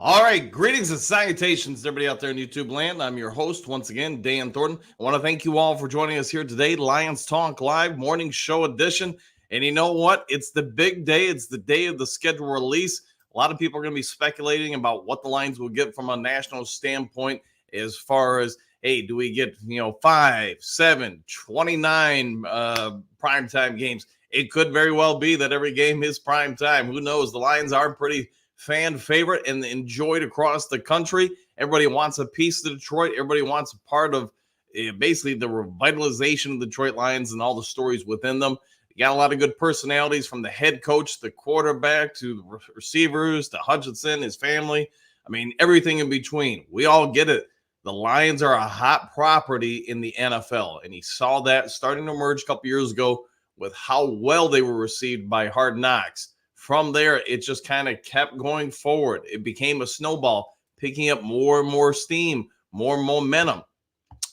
All right, greetings and salutations, everybody out there in YouTube land. I'm your host once again, Dan Thornton. I want to thank you all for joining us here today, Lions Talk Live morning show edition. And you know what? It's the big day. It's the day of the schedule release. A lot of people are going to be speculating about what the Lions will get from a national standpoint as far as, hey, do we get, 5, 7, 29 primetime games? It could very well be that every game is prime time. Who knows? The Lions are pretty fan favorite and enjoyed across the country. Everybody wants a piece of Detroit. Everybody wants a part of basically the revitalization of the Detroit Lions and all the stories within them. You got a lot of good personalities from the head coach, the quarterback, to the receivers, to Hutchinson, his family. I mean, everything in between. We all get it. The Lions are a hot property in the NFL, and he saw that starting to emerge a couple years ago with how well they were received by Hard Knocks. From there, it just kind of kept going forward. It became a snowball, picking up more and more steam, more momentum.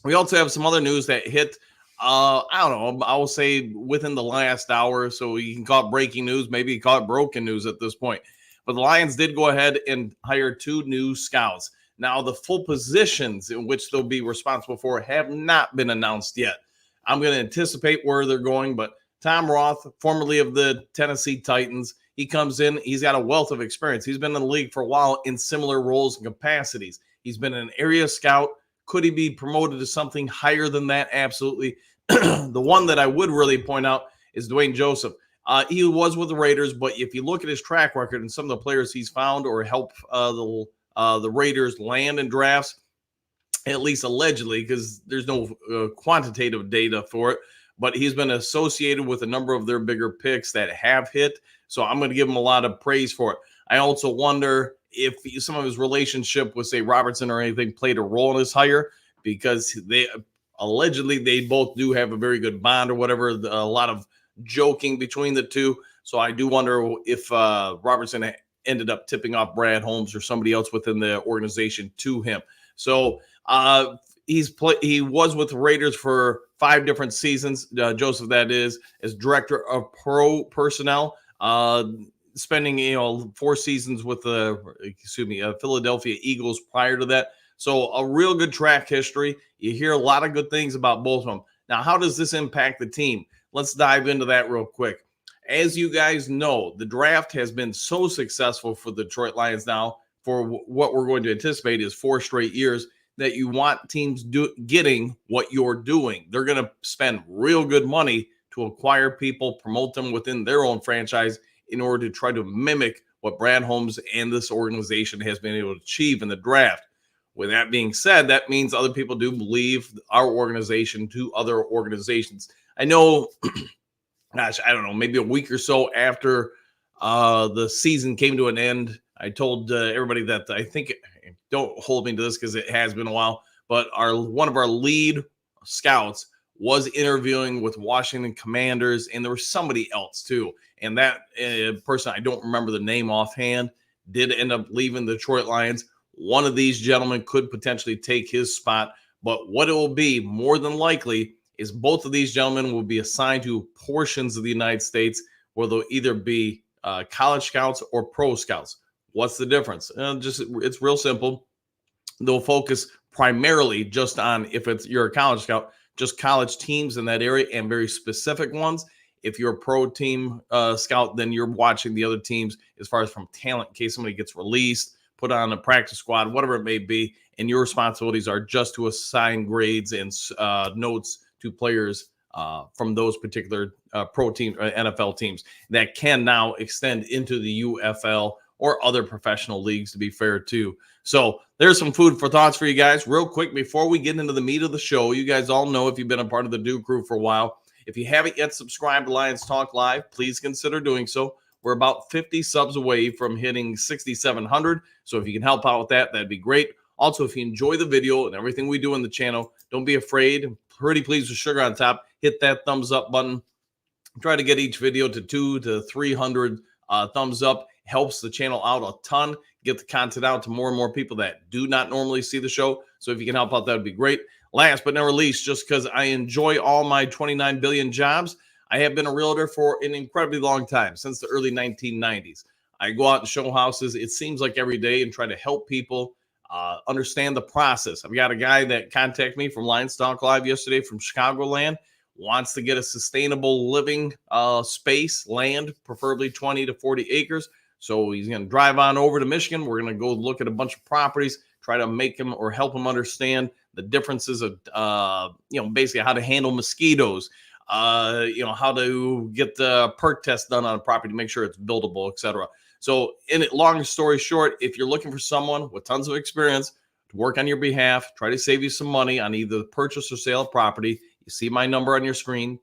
We also have some other news that hit, I don't know, I will say within the last hour. So you can call it breaking news, maybe you call it broken news at this point. But the Lions did go ahead and hire 2 new scouts. Now, the full positions in which they'll be responsible for have not been announced yet. I'm going to anticipate where they're going, but Tom Roth, formerly of the Tennessee Titans, he comes in. He's got a wealth of experience. He's been in the league for a while in similar roles and capacities. He's been an area scout. Could he be promoted to something higher than that? Absolutely. The one that I would really point out is Dwayne Joseph. He was with the Raiders, but if you look at his track record and some of the players he's found or helped the Raiders land in drafts, at least allegedly, because there's no quantitative data for it, but he's been associated with a number of their bigger picks that have hit. So I'm going to give him a lot of praise for it. I also wonder if some of his relationship with, say, Robertson or anything played a role in his hire, because they both do have a very good bond or whatever, a lot of joking between the two. So I do wonder if Robertson ended up tipping off Brad Holmes or somebody else within the organization to him. So he was with the Raiders for 5 different seasons, Joseph, that is, as director of pro personnel. Spending 4 seasons with the Philadelphia Eagles prior to that. So a real good track history. You hear a lot of good things about both of them. Now, how does this impact the team? Let's dive into that real quick. As you guys know, the draft has been so successful for the Detroit Lions now for what we're going to anticipate is 4 straight years, that you want teams getting what you're doing. They're going to spend real good money to acquire people, promote them within their own franchise in order to try to mimic what Brad Holmes and this organization has been able to achieve in the draft. With that being said, that means other people do believe our organization to other organizations. I know, gosh, I don't know, maybe a week or so after the season came to an end, I told everybody that I think, don't hold me to this because it has been a while, but one of our lead scouts was interviewing with Washington Commanders, and there was somebody else too. And that person, I don't remember the name offhand, did end up leaving the Detroit Lions. One of these gentlemen could potentially take his spot, but what it will be more than likely is both of these gentlemen will be assigned to portions of the United States where they'll either be college scouts or pro scouts. What's the difference? It's real simple. They'll focus primarily just on, if you're a college scout, just college teams in that area and very specific ones. If you're a pro team scout, then you're watching the other teams as far as from talent in case somebody gets released, put on a practice squad, whatever it may be. And your responsibilities are just to assign grades and notes to players from those particular pro team or NFL teams that can now extend into the UFL or other professional leagues, to be fair, too. So there's some food for thoughts for you guys. Real quick, before we get into the meat of the show, you guys all know, if you've been a part of the Dew Crew for a while, if you haven't yet subscribed to Lions Talk Live, please consider doing so. We're about 50 subs away from hitting 6,700. So if you can help out with that, that'd be great. Also, if you enjoy the video and everything we do on the channel, don't be afraid. Pretty please with sugar on top. Hit that thumbs up button. Try to get each video to 200 to 300 thumbs up. Helps the channel out a ton. Get the content out to more and more people that do not normally see the show. So if you can help out, that would be great. Last but not least, just because I enjoy all my 29 billion jobs, I have been a realtor for an incredibly long time, since the early 1990s. I go out and show houses. It seems like every day and try to help people understand the process. I've got a guy that contacted me from Lions Talk Live yesterday from Chicagoland, wants to get a sustainable living space, land, preferably 20 to 40 acres. So he's going to drive on over to Michigan. We're going to go look at a bunch of properties, try to make him or help him understand the differences of, basically how to handle mosquitoes, how to get the perk test done on a property to make sure it's buildable, etc. So long story short, if you're looking for someone with tons of experience to work on your behalf, try to save you some money on either the purchase or sale of property, you see my number on your screen,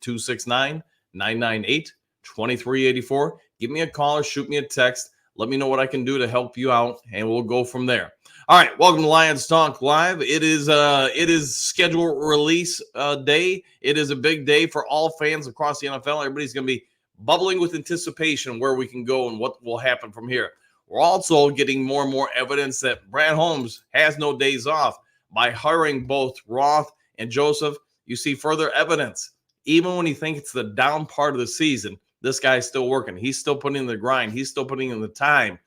269-998-2384. Give me a call or shoot me a text. Let me know what I can do to help you out, and we'll go from there. All right, welcome to Lions Talk Live. It is schedule release day. It is a big day for all fans across the NFL. Everybody's going to be bubbling with anticipation where we can go and what will happen from here. We're also getting more and more evidence that Brad Holmes has no days off. By hiring both Roth and Joseph, you see further evidence. Even when you think it's the down part of the season, this guy's still working. He's still putting in the grind. He's still putting in the time.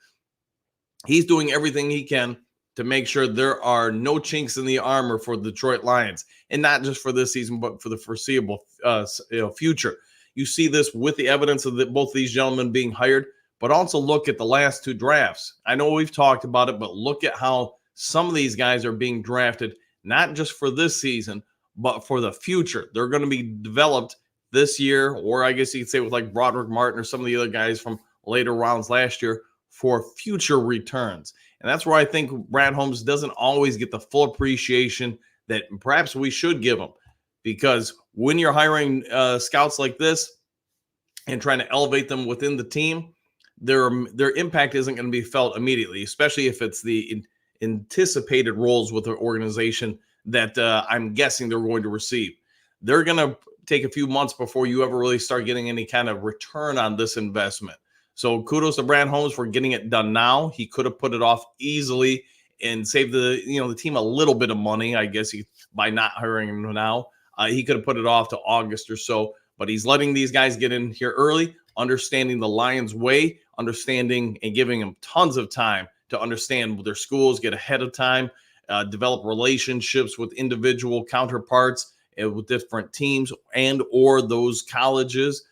He's doing everything he can to make sure there are no chinks in the armor for the Detroit Lions, and not just for this season, but for the foreseeable future. You see this with the evidence of both these gentlemen being hired, but also look at the last two drafts. I know we've talked about it, but look at how some of these guys are being drafted, not just for this season, but for the future. They're going to be developed this year, or I guess you could say with like Broderick Martin or some of the other guys from later rounds last year, for future returns. And that's where I think Brad Holmes doesn't always get the full appreciation that perhaps we should give him. Because when you're hiring scouts like this and trying to elevate them within the team, their impact isn't going to be felt immediately, especially if it's the anticipated roles with the organization that I'm guessing they're going to receive. They're going to take a few months before you ever really start getting any kind of return on this investment. So kudos to Brad Holmes for getting it done now. He could have put it off easily and saved the team a little bit of money, I guess, by not hiring him now. He could have put it off to August or so, but he's letting these guys get in here early, understanding the Lions way, understanding and giving them tons of time to understand their schools, get ahead of time, develop relationships with individual counterparts with different teams and or those colleges.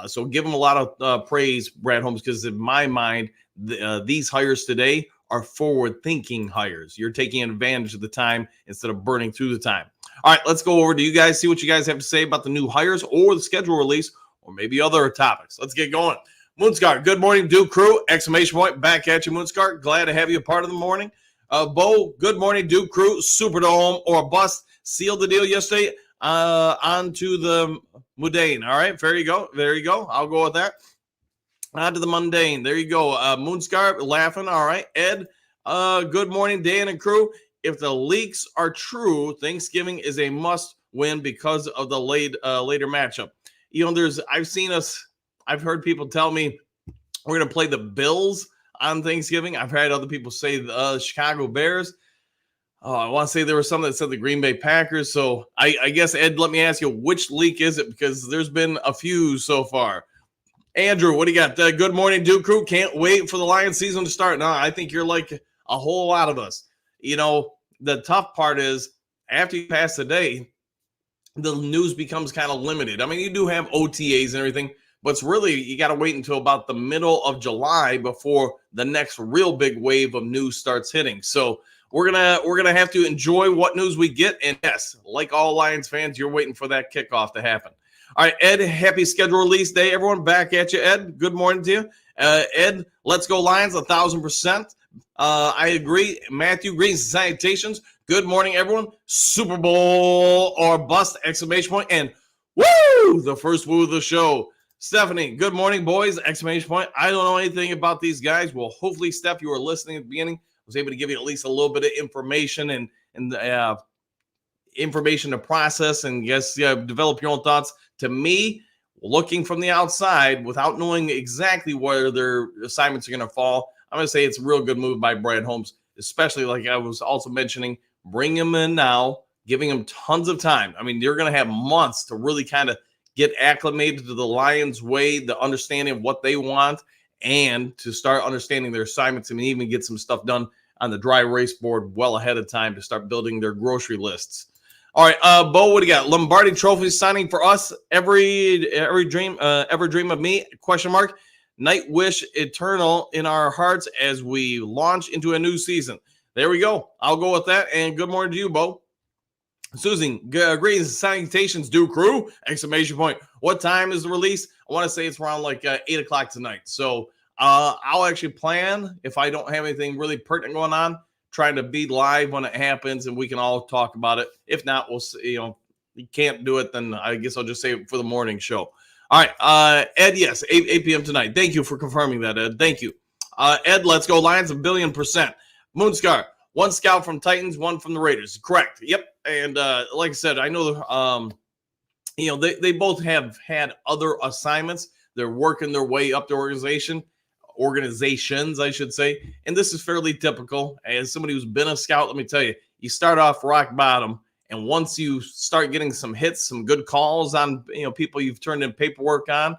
So give him a lot of praise, Brad Holmes, because in my mind, these hires today are forward-thinking hires. You're taking advantage of the time instead of burning through the time. All right, let's go over. Do you guys see what you guys have to say about the new hires or the schedule release or maybe other topics? Let's get going. Moonscar, good morning, Duke Crew! Exclamation point, back at you, Moonscar. Glad to have you a part of the morning. Bo, good morning, Duke Crew. Superdome or bust. Sealed the deal yesterday. On to the mundane. All right, there you go. There you go. I'll go with that. On to the mundane. There you go. Moonscar laughing. All right. Ed, good morning, Dan and crew. If the leaks are true, Thanksgiving is a must win because of the later matchup. I've heard people tell me we're going to play the Bills on Thanksgiving. I've had other people say the Chicago Bears. Oh, I want to say there was some that said the Green Bay Packers. So I guess, Ed, let me ask you, which leak is it? Because there's been a few so far. Andrew, what do you got? Good morning, Duke Crew. Can't wait for the Lions season to start. No, I think you're like a whole lot of us. The tough part is after you pass the day, the news becomes kind of limited. I mean, you do have OTAs and everything, but it's really, you got to wait until about the middle of July before the next real big wave of news starts hitting. So we're gonna have to enjoy what news we get. And yes, like all Lions fans, you're waiting for that kickoff to happen. All right, Ed, happy schedule release day, everyone. Back at you, Ed. Good morning to you. Ed, let's go Lions, 1,000%. I agree. Matthew, greetings and salutations. Good morning, everyone. Super Bowl or bust, exclamation point. And woo, the first woo of the show. Stephanie, good morning, boys, exclamation point. I don't know anything about these guys. Well, hopefully, Steph, you were listening at the beginning. I was able to give you at least a little bit of information and information to process and develop your own thoughts. To me, looking from the outside without knowing exactly where their assignments are going to fall, I'm going to say it's a real good move by Brad Holmes, especially like I was also mentioning, bring him in now, giving him tons of time. I mean, you're going to have months to really kind of get acclimated to the Lions way, the understanding of what they want, and to start understanding their assignments and even get some stuff done on the dry erase board well ahead of time to start building their grocery lists. All right, Bo, what do you got? Lombardi Trophy signing for us. Every dream, ever dream of me? Question mark. Night wish eternal in our hearts as we launch into a new season. There we go. I'll go with that. And good morning to you, Bo. Susan, greetings and salutations, Duke Crew! Exclamation point. What time is the release? I want to say it's around like 8 o'clock tonight. So I'll actually plan, if I don't have anything really pertinent going on, trying to be live when it happens and we can all talk about it. If not, we'll see, you can't do it, then I guess I'll just say it for the morning show. All right, Ed, yes, 8 p.m. tonight. Thank you for confirming that, Ed. Thank you. Ed, let's go Lions, 1,000,000,000%. Moonscar, one scout from Titans, one from the Raiders. Correct. Yep. And like I said, I know, they both have had other assignments. They're working their way up the organizations, I should say. And this is fairly typical. As somebody who's been a scout, let me tell you, you start off rock bottom. And once you start getting some hits, some good calls on, people you've turned in paperwork on,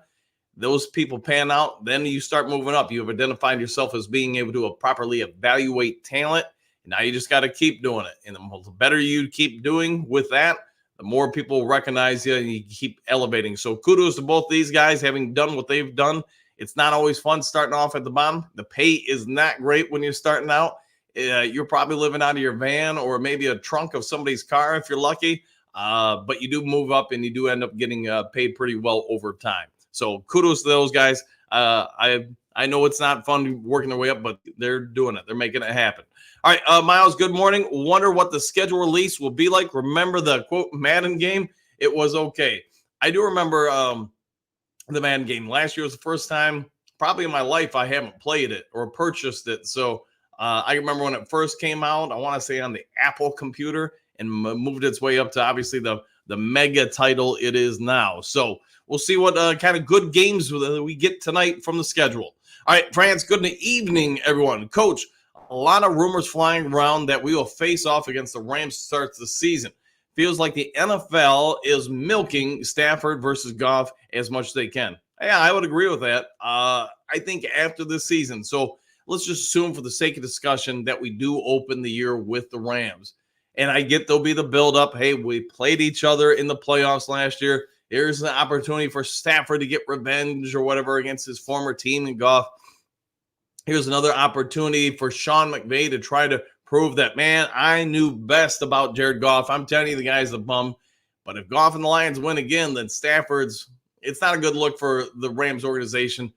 those people pan out, then you start moving up. You've identified yourself as being able to properly evaluate talent. Now you just got to keep doing it. And the better you keep doing with that, the more people recognize you and you keep elevating. So kudos to both these guys having done what they've done. It's not always fun starting off at the bottom. The pay is not great when you're starting out. You're probably living out of your van or maybe a trunk of somebody's car if you're lucky. But you do move up and you do end up getting paid pretty well over time. So kudos to those guys. I know it's not fun working their way up, but they're doing it. They're making it happen. All right, Miles, good morning. Wonder what the schedule release will be like. Remember the, quote, Madden game? It was okay. I do remember the Madden game. Last year was the first time probably in my life I haven't played it or purchased it. So I remember when it first came out, I want to say on the Apple computer, and moved its way up to obviously the mega title it is now. So we'll see what kind of good games we get tonight from the schedule. All right, France, good evening, everyone. Coach, a lot of rumors flying around that we will face off against the Rams to start the season. Feels like the NFL is milking Stafford versus Goff as much as they can. Yeah, I would agree with that. I think after this season, so let's just assume for the sake of discussion that we do open the year with the Rams. And I get there'll be the buildup. Hey, we played each other in the playoffs last year. Here's an opportunity for Stafford to get revenge or whatever against his former team and Goff. Here's another opportunity for Sean McVay to try to prove that, man, I knew best about Jared Goff. I'm telling you, the guy's a bum. But if Goff and the Lions win again, then it's not a good look for the Rams organization.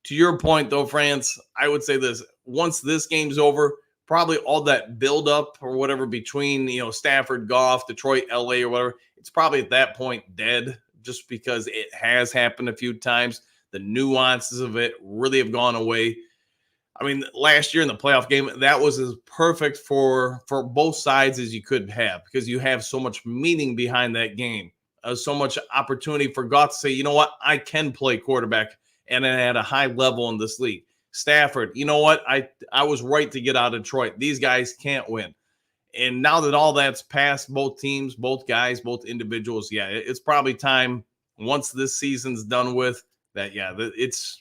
To your point, though, France, I would say this. Once this game's over, probably all that buildup or whatever between, Stafford, Goff, Detroit, LA, or whatever, it's probably at that point dead just because it has happened a few times. The nuances of it really have gone away. I mean, last year in the playoff game, that was as perfect for both sides as you could have because you have so much meaning behind that game, so much opportunity for Goff to say, you know what, I can play quarterback and at a high level in this league. Stafford, you know what, I was right to get out of Detroit. These guys can't win. And now that all that's passed, both teams, both guys, both individuals, yeah, it's probably time once this season's done with that. Yeah, it's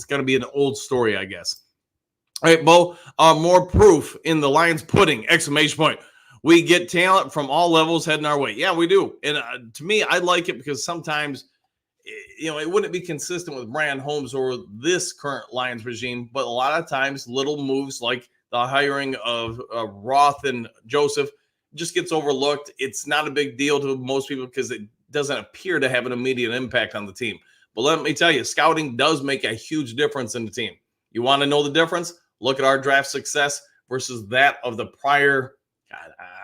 going to be an old story, I guess. All right, Bo, more proof in the Lions pudding, exclamation point. We get talent from all levels heading our way. Yeah, we do. And to me, I like it because sometimes, it wouldn't be consistent with Brand Holmes or this current Lions regime, but a lot of times little moves like the hiring of Roth and Joseph just gets overlooked. It's not a big deal to most people because it doesn't appear to have an immediate impact on the team. But let me tell you, scouting does make a huge difference in the team. You want to know the difference? Look at our draft success versus that of the prior,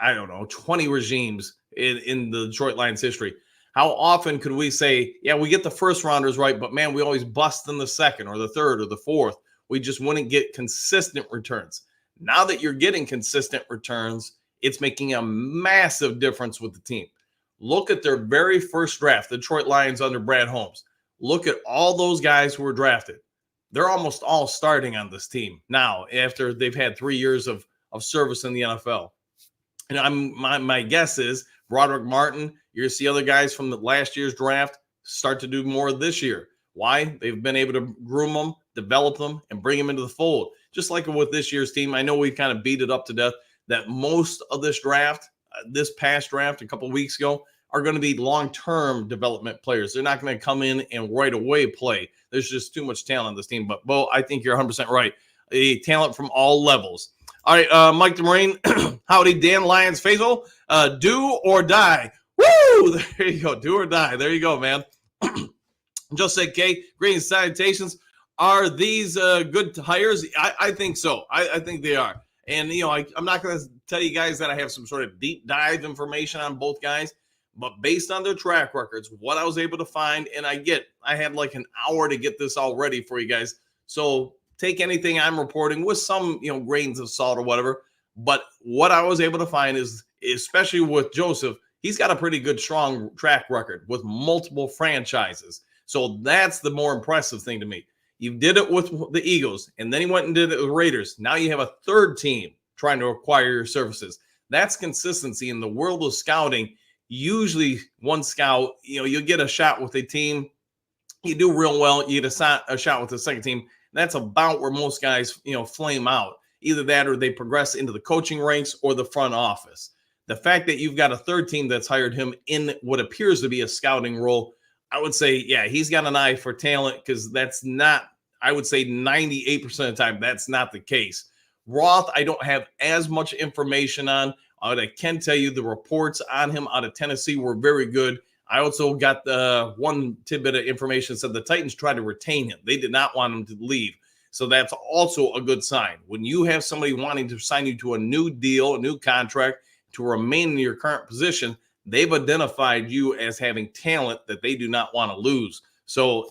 20 regimes in the Detroit Lions history. How often could we say, yeah, we get the first rounders right, but man, we always bust in the second or the third or the fourth. We just wouldn't get consistent returns. Now that you're getting consistent returns, it's making a massive difference with the team. Look at their very first draft, the Detroit Lions under Brad Holmes. Look at all those guys who were drafted. They're almost all starting on this team now after they've had 3 years of service in the NFL. And my guess is Broderick Martin, you're going to see other guys from the last year's draft start to do more this year. Why? They've been able to groom them, develop them, and bring them into the fold. Just like with this year's team, I know we kind of beat it up to death that most of this draft, this past draft a couple of weeks ago, are going to be long-term development players. They're not going to come in and right away play. There's just too much talent on this team. But, Bo, I think you're 100% right. A talent from all levels. All right, Mike DeMarine, howdy, Dan Lions Faisal. Do or die. Woo! There you go. Do or die. There you go, man. Just say K. Greetings, salutations. Are these good hires? I think so. I think they are. And, I'm not going to tell you guys that I have some sort of deep dive information on both guys, but based on their track records, what I was able to find, and I had like an hour to get this all ready for you guys. So take anything I'm reporting with some, grains of salt or whatever. But what I was able to find is, especially with Joseph, he's got a pretty good, strong track record with multiple franchises. So that's the more impressive thing to me. You did it with the Eagles, and then he went and did it with the Raiders. Now you have a third team trying to acquire your services. That's consistency in the world of scouting. Usually one scout, you get a shot with a team. You do real well. You get a shot with the second team. That's about where most guys, flame out. Either that or they progress into the coaching ranks or the front office. The fact that you've got a third team that's hired him in what appears to be a scouting role, I would say, yeah, he's got an eye for talent, because that's not, I would say 98% of the time, that's not the case. Roth, I don't have as much information on. I can tell you the reports on him out of Tennessee were very good. I also got the one tidbit of information that said the Titans tried to retain him. They did not want him to leave. So that's also a good sign. When you have somebody wanting to sign you to a new deal, a new contract, to remain in your current position, they've identified you as having talent that they do not want to lose. So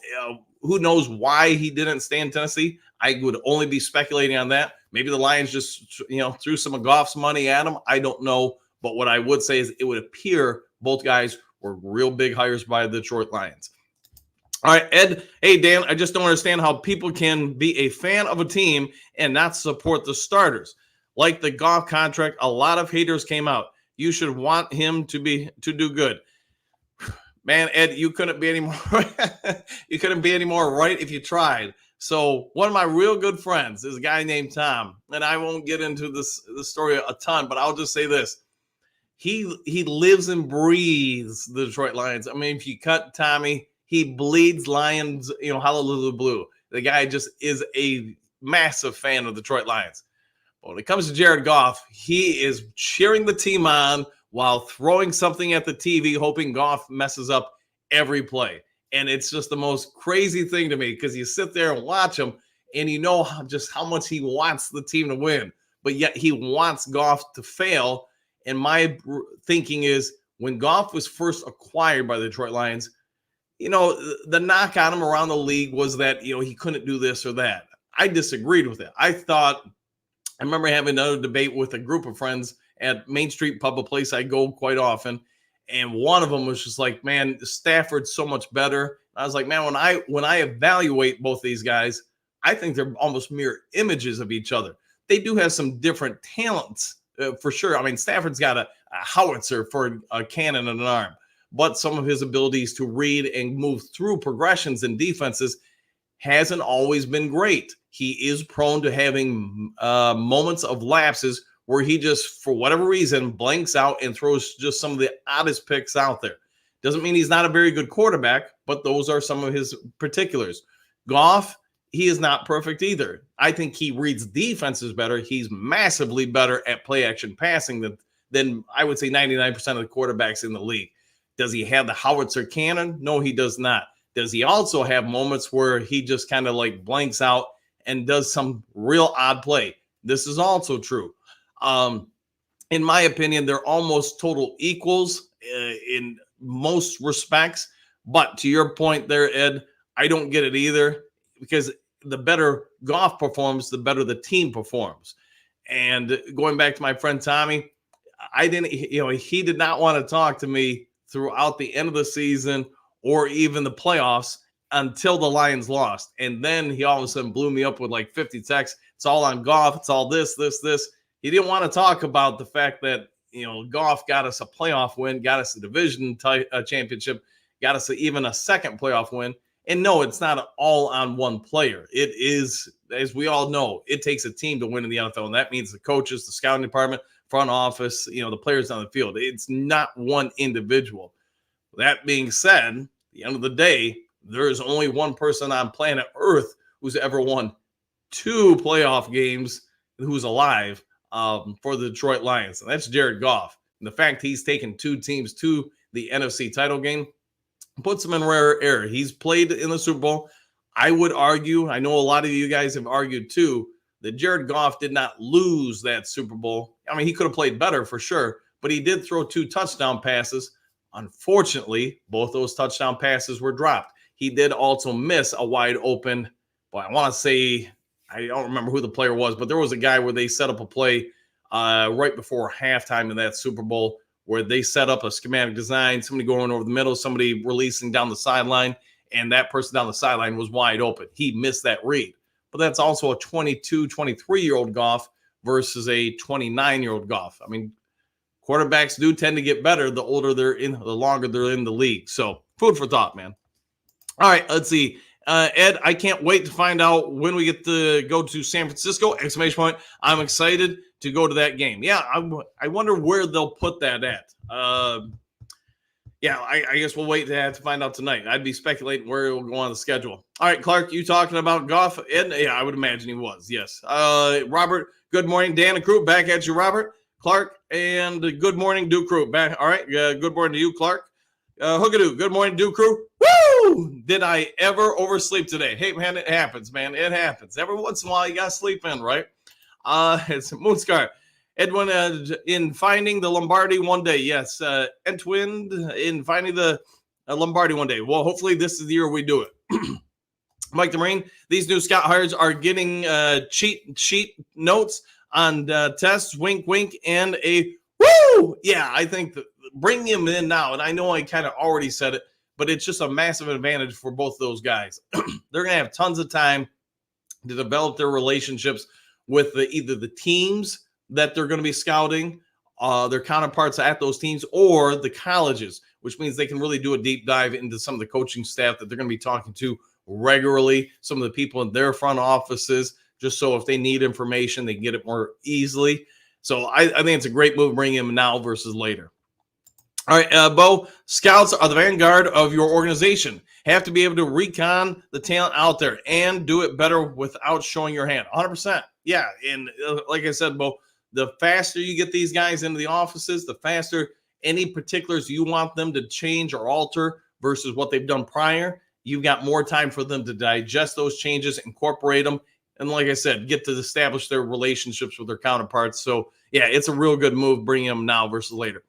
who knows why he didn't stay in Tennessee? I would only be speculating on that. Maybe the Lions just, threw some of Goff's money at him. I don't know. But what I would say is it would appear both guys were real big hires by the Detroit Lions. All right, Ed. Hey, Dan, I just don't understand how people can be a fan of a team and not support the starters. Like the Goff contract, a lot of haters came out. You should want him to do good. Man, Ed, you couldn't be any more you couldn't be any more right if you tried. So one of my real good friends is a guy named Tom, and I won't get into this story a ton, but I'll just say this. He lives and breathes the Detroit Lions. I mean, if you cut Tommy, he bleeds Lions, Hallelujah Blue. The guy just is a massive fan of the Detroit Lions. But when it comes to Jared Goff, he is cheering the team on while throwing something at the TV, hoping Goff messes up every play. And it's just the most crazy thing to me, because you sit there and watch him and you know just how much he wants the team to win, but yet he wants Goff to fail. And my thinking is, when Goff was first acquired by the Detroit Lions, the knock on him around the league was that, he couldn't do this or that. I disagreed with it. I remember having another debate with a group of friends at Main Street Pub, a place I go quite often. And one of them was just like, man, Stafford's so much better. I was like, man, when I evaluate both these guys, I think they're almost mirror images of each other. They do have some different talents, for sure. I mean, Stafford's got a howitzer for a cannon and an arm, but some of his abilities to read and move through progressions and defenses hasn't always been great. He is prone to having moments of lapses where he just, for whatever reason, blanks out and throws just some of the oddest picks out there. Doesn't mean he's not a very good quarterback, but those are some of his particulars. Goff, he is not perfect either. I think he reads defenses better. He's massively better at play action passing than I would say 99% of the quarterbacks in the league. Does he have the howitzer cannon? No, he does not. Does he also have moments where he just kind of like blanks out and does some real odd play? This is also true. In my opinion, they're almost total equals in most respects. But to your point there, Ed, I don't get it either, because the better Goff performs, the better the team performs. And going back to my friend Tommy, he did not want to talk to me throughout the end of the season or even the playoffs until the Lions lost. And then he all of a sudden blew me up with like 50 texts. It's all on Goff. It's all this. He didn't want to talk about the fact that, Goff got us a playoff win, got us a division championship, got us even a second playoff win. And no, it's not all on one player. It is, as we all know, it takes a team to win in the NFL. And that means the coaches, the scouting department, front office, the players on the field. It's not one individual. That being said, at the end of the day, there is only one person on planet Earth who's ever won 2 playoff games who's alive for the Detroit Lions. And that's Jared Goff. And the fact he's taken 2 teams to the NFC title game puts him in rare air. He's played in the Super Bowl. I would argue, I know a lot of you guys have argued too, that Jared Goff did not lose that Super Bowl. I mean, he could have played better for sure, but he did throw 2 touchdown passes. Unfortunately, both those touchdown passes were dropped. He did also miss a wide open, I want to say, I don't remember who the player was, but there was a guy where they set up a play right before halftime in that Super Bowl where they set up a schematic design, somebody going over the middle, somebody releasing down the sideline, and that person down the sideline was wide open. He missed that read. But that's also a 22, 23-year-old Goff versus a 29-year-old Goff. I mean, quarterbacks do tend to get better the older they're in, the longer they're in the league. So food for thought, man. All right, let's see. Ed, I can't wait to find out when we get to go to San Francisco, exclamation point. I'm excited to go to that game. Yeah, I wonder where they'll put that at. Yeah, I guess we'll wait to find out tonight. I'd be speculating where it will go on the schedule. All right, Clark, you talking about Goff? Ed? Yeah, I would imagine he was, yes. Robert, good morning. Dan and Crew, back at you, Robert. Clark, and good morning, Duke Crew. Back. All right, good morning to you, Clark. Hookadoo, good morning, Duke Crew. Woo! Did I ever oversleep today? Hey, man, it happens, man. It happens. Every once in a while, you got to sleep in, right? It's Moonscar. Edwin, in finding the Lombardi one day. Yes, Edwin, in finding the Lombardi one day. Well, hopefully this is the year we do it. Mike the Marine, these new scout hires are getting cheat sheet notes on tests, wink, wink, and a woo! Yeah, I think bring him in now. And I know I kind of already said it, but it's just a massive advantage for both those guys. They're going to have tons of time to develop their relationships with either the teams that they're going to be scouting, their counterparts at those teams, or the colleges, which means they can really do a deep dive into some of the coaching staff that they're going to be talking to regularly, some of the people in their front offices, just so if they need information, they can get it more easily. So I think it's a great move bringing him now versus later. All right, Bo, scouts are the vanguard of your organization. Have to be able to recon the talent out there and do it better without showing your hand. 100%. Yeah, and like I said, Bo, the faster you get these guys into the offices, the faster any particulars you want them to change or alter versus what they've done prior, you've got more time for them to digest those changes, incorporate them, and like I said, get to establish their relationships with their counterparts. So, yeah, it's a real good move bringing them now versus later.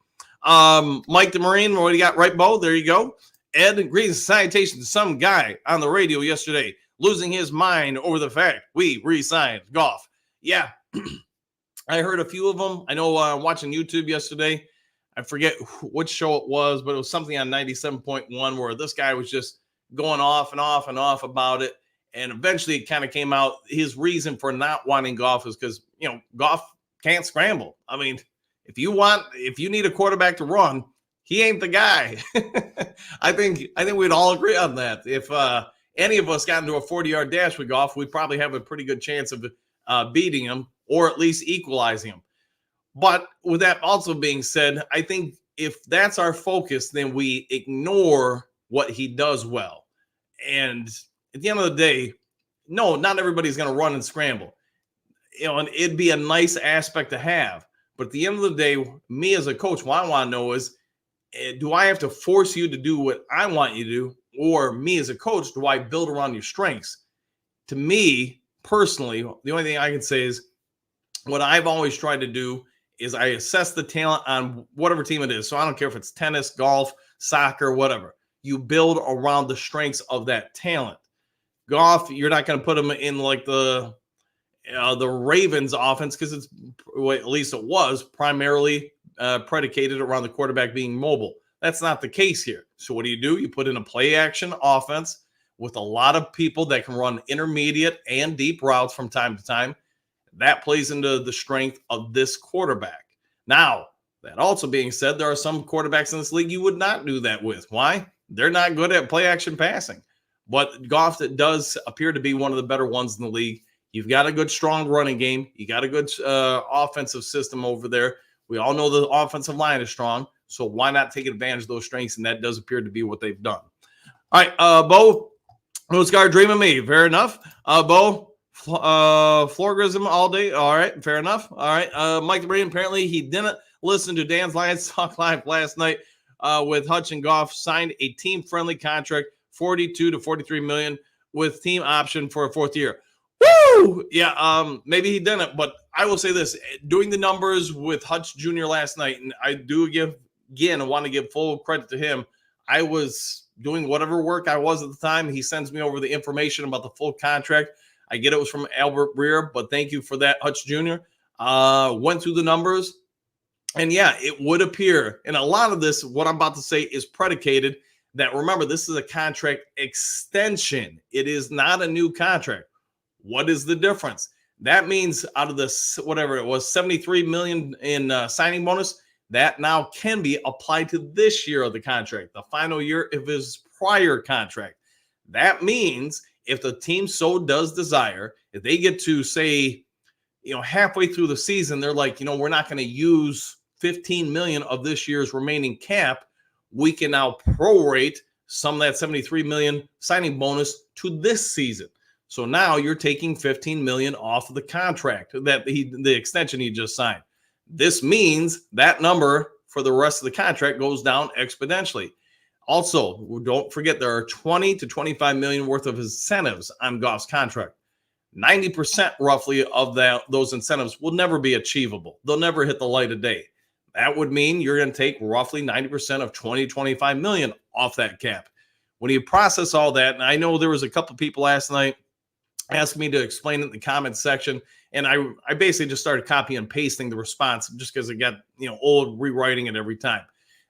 Mike the Marine, what do you got, right, Bo? There you go. Ed, greetings and salutations to some guy on the radio yesterday losing his mind over the fact we re-signed Goff. Yeah, I heard a few of them. I know watching YouTube yesterday, I forget which show it was, but it was something on 97.1 where this guy was just going off and off and off about it. And eventually it kind of came out his reason for not wanting Goff is because, Goff can't scramble. I mean, if you need a quarterback to run, he ain't the guy. I think we'd all agree on that. If any of us got into a 40-yard dash with Goff, we'd probably have a pretty good chance of beating him or at least equalizing him. But with that also being said, I think if that's our focus, then we ignore what he does well. And at the end of the day, no, not everybody's going to run and scramble. And it'd be a nice aspect to have. But at the end of the day, me as a coach, what I want to know is, do I have to force you to do what I want you to do? Or me as a coach, do I build around your strengths? To me, personally, the only thing I can say is what I've always tried to do is I assess the talent on whatever team it is. So I don't care if it's tennis, golf, soccer, whatever. You build around the strengths of that talent. Goff, you're not going to put him in like the Ravens offense because it's, well, at least it was primarily predicated around the quarterback being mobile. That's not the case here. So what do? You put in a play action offense with a lot of people that can run intermediate and deep routes from time to time. That plays into the strength of this quarterback. Now, that also being said, there are some quarterbacks in this league you would not do that with. Why? They're not good at play action passing. But Goff does appear to be one of the better ones in the league. You've got a good, strong running game. You got a good offensive system over there. We all know the offensive line is strong, so why not take advantage of those strengths? And that does appear to be what they've done. All right, Bo, who's got a dream of me? Fair enough. Bo, Florgrism all day. All right, fair enough. All right, Mike the Brain, apparently he didn't listen to Dan's Lions Talk Live last night with Hutch and Goff, signed a team-friendly contract, $42 to $43 million with team option for a fourth year. Woo! Yeah, maybe he didn't, but I will say this. Doing the numbers with Hutch Jr. last night, and I do want to give full credit to him. I was doing whatever work I was at the time. He sends me over the information about the full contract. I get it was from Albert Breer, but thank you for that, Hutch Jr. Went through the numbers, and yeah, it would appear, and a lot of this, what I'm about to say, is predicated that, remember, this is a contract extension. It is not a new contract. What is the difference? That means out of this, whatever it was, $73 million in signing bonus, that now can be applied to this year of the contract, the final year of his prior contract. That means if the team so does desire, if they get to say, halfway through the season, they're like, we're not going to use $15 million of this year's remaining cap, we can now prorate some of that $73 million signing bonus to this season. So now you're taking $15 million off of the contract the extension he just signed. This means that number for the rest of the contract goes down exponentially. Also, don't forget there are $20 to $25 million worth of incentives on Goff's contract. 90% roughly of those incentives will never be achievable. They'll never hit the light of day. That would mean you're going to take roughly 90% of $20 to $25 million off that cap. When you process all that, and I know there was a couple people last night asked me to explain it in the comments section, and I basically just started copying and pasting the response just because it got old rewriting it every time.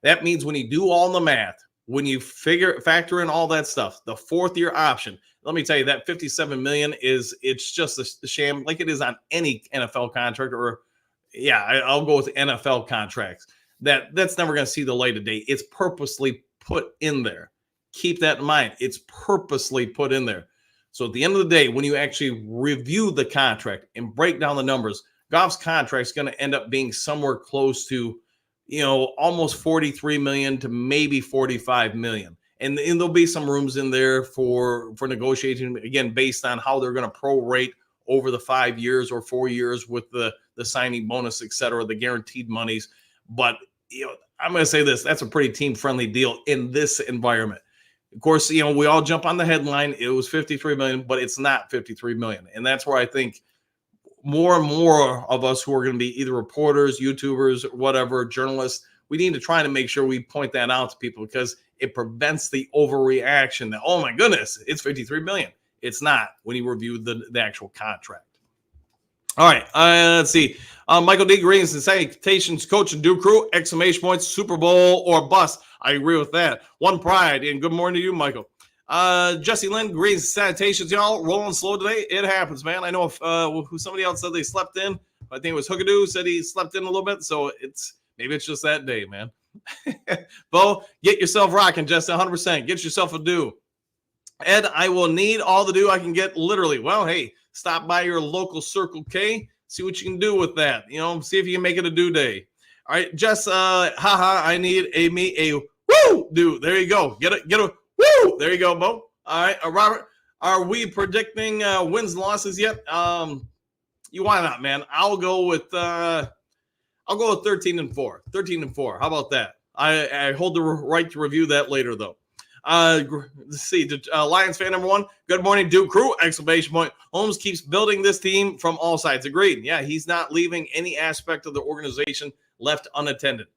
That means when you do all the math, when you factor in all that stuff, the fourth year option, let me tell you that $57 million it's just a sham, like it is on any NFL contract, or I'll go with NFL contracts. That's never going to see the light of day. It's purposely put in there. Keep that in mind. It's purposely put in there. So at the end of the day, when you actually review the contract and break down the numbers, Goff's contract is going to end up being somewhere close to, almost $43 million to maybe $45 million. And there'll be some rooms in there for negotiating, again, based on how they're going to prorate over the 5 years or 4 years with the signing bonus, et cetera, the guaranteed monies. But, I'm going to say this, that's a pretty team-friendly deal in this environment. Of course, we all jump on the headline. It was $53 million, but it's not $53 million. And that's where I think more and more of us who are going to be either reporters, YouTubers, whatever, journalists, we need to try to make sure we point that out to people, because it prevents the overreaction that, oh my goodness, it's $53 million. It's not when you review the actual contract. All right, let's see. Michael D. Greens and salutations, coach and Duke crew, exclamation points, Super Bowl or bust. I agree with that. One pride, and good morning to you, Michael. Jesse Lynn, Greens, salutations, y'all. Rolling slow today. It happens, man. I know if somebody else said they slept in. I think it was Hookadoo said he slept in a little bit, so maybe it's just that day, man. Bo, get yourself rocking, Jesse, 100%. Get yourself a do. Ed, I will need all the do I can get, literally. Well, hey, stop by your local Circle K, see what you can do with that. See if you can make it a do day. All right, Jess, I need a woo do. There you go. Get a woo. There you go, Bo. All right, Robert, are we predicting wins and losses yet? Why not, man? I'll go with 13-4. 13-4. How about that? I hold the right to review that later, though. Let's see. Lions fan number one. Good morning, Duke crew! Exclamation point. Holmes keeps building this team from all sides. Agreed. Yeah, he's not leaving any aspect of the organization left unattended.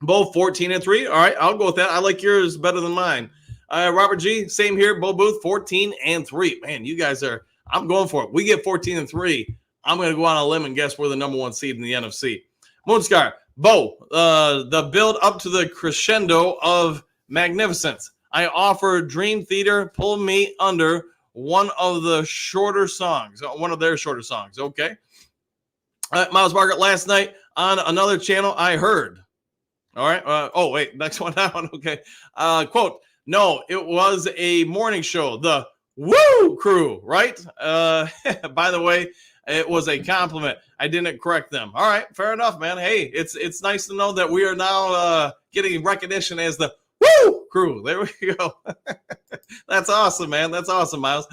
Both 14-3. All right, I'll go with that. I like yours better than mine. Robert G. Same here. Bo Booth 14-3. Man, you guys are. I'm going for it. We get 14-3. I'm going to go on a limb and guess we're the number one seed in the NFC. Moonscar. Bo. The build up to the crescendo of magnificence. I offer Dream Theater, Pull Me Under, one of their shorter songs. Okay. Miles Margaret, last night on another channel, I heard. All right. Next one down. Okay. Quote, No, it was a morning show. The Woo Crew, right? By the way, it was a compliment. I didn't correct them. All right, fair enough, man. Hey, it's nice to know that we are now getting recognition as the Woo Crew. There we go. That's awesome, man. That's awesome, Miles.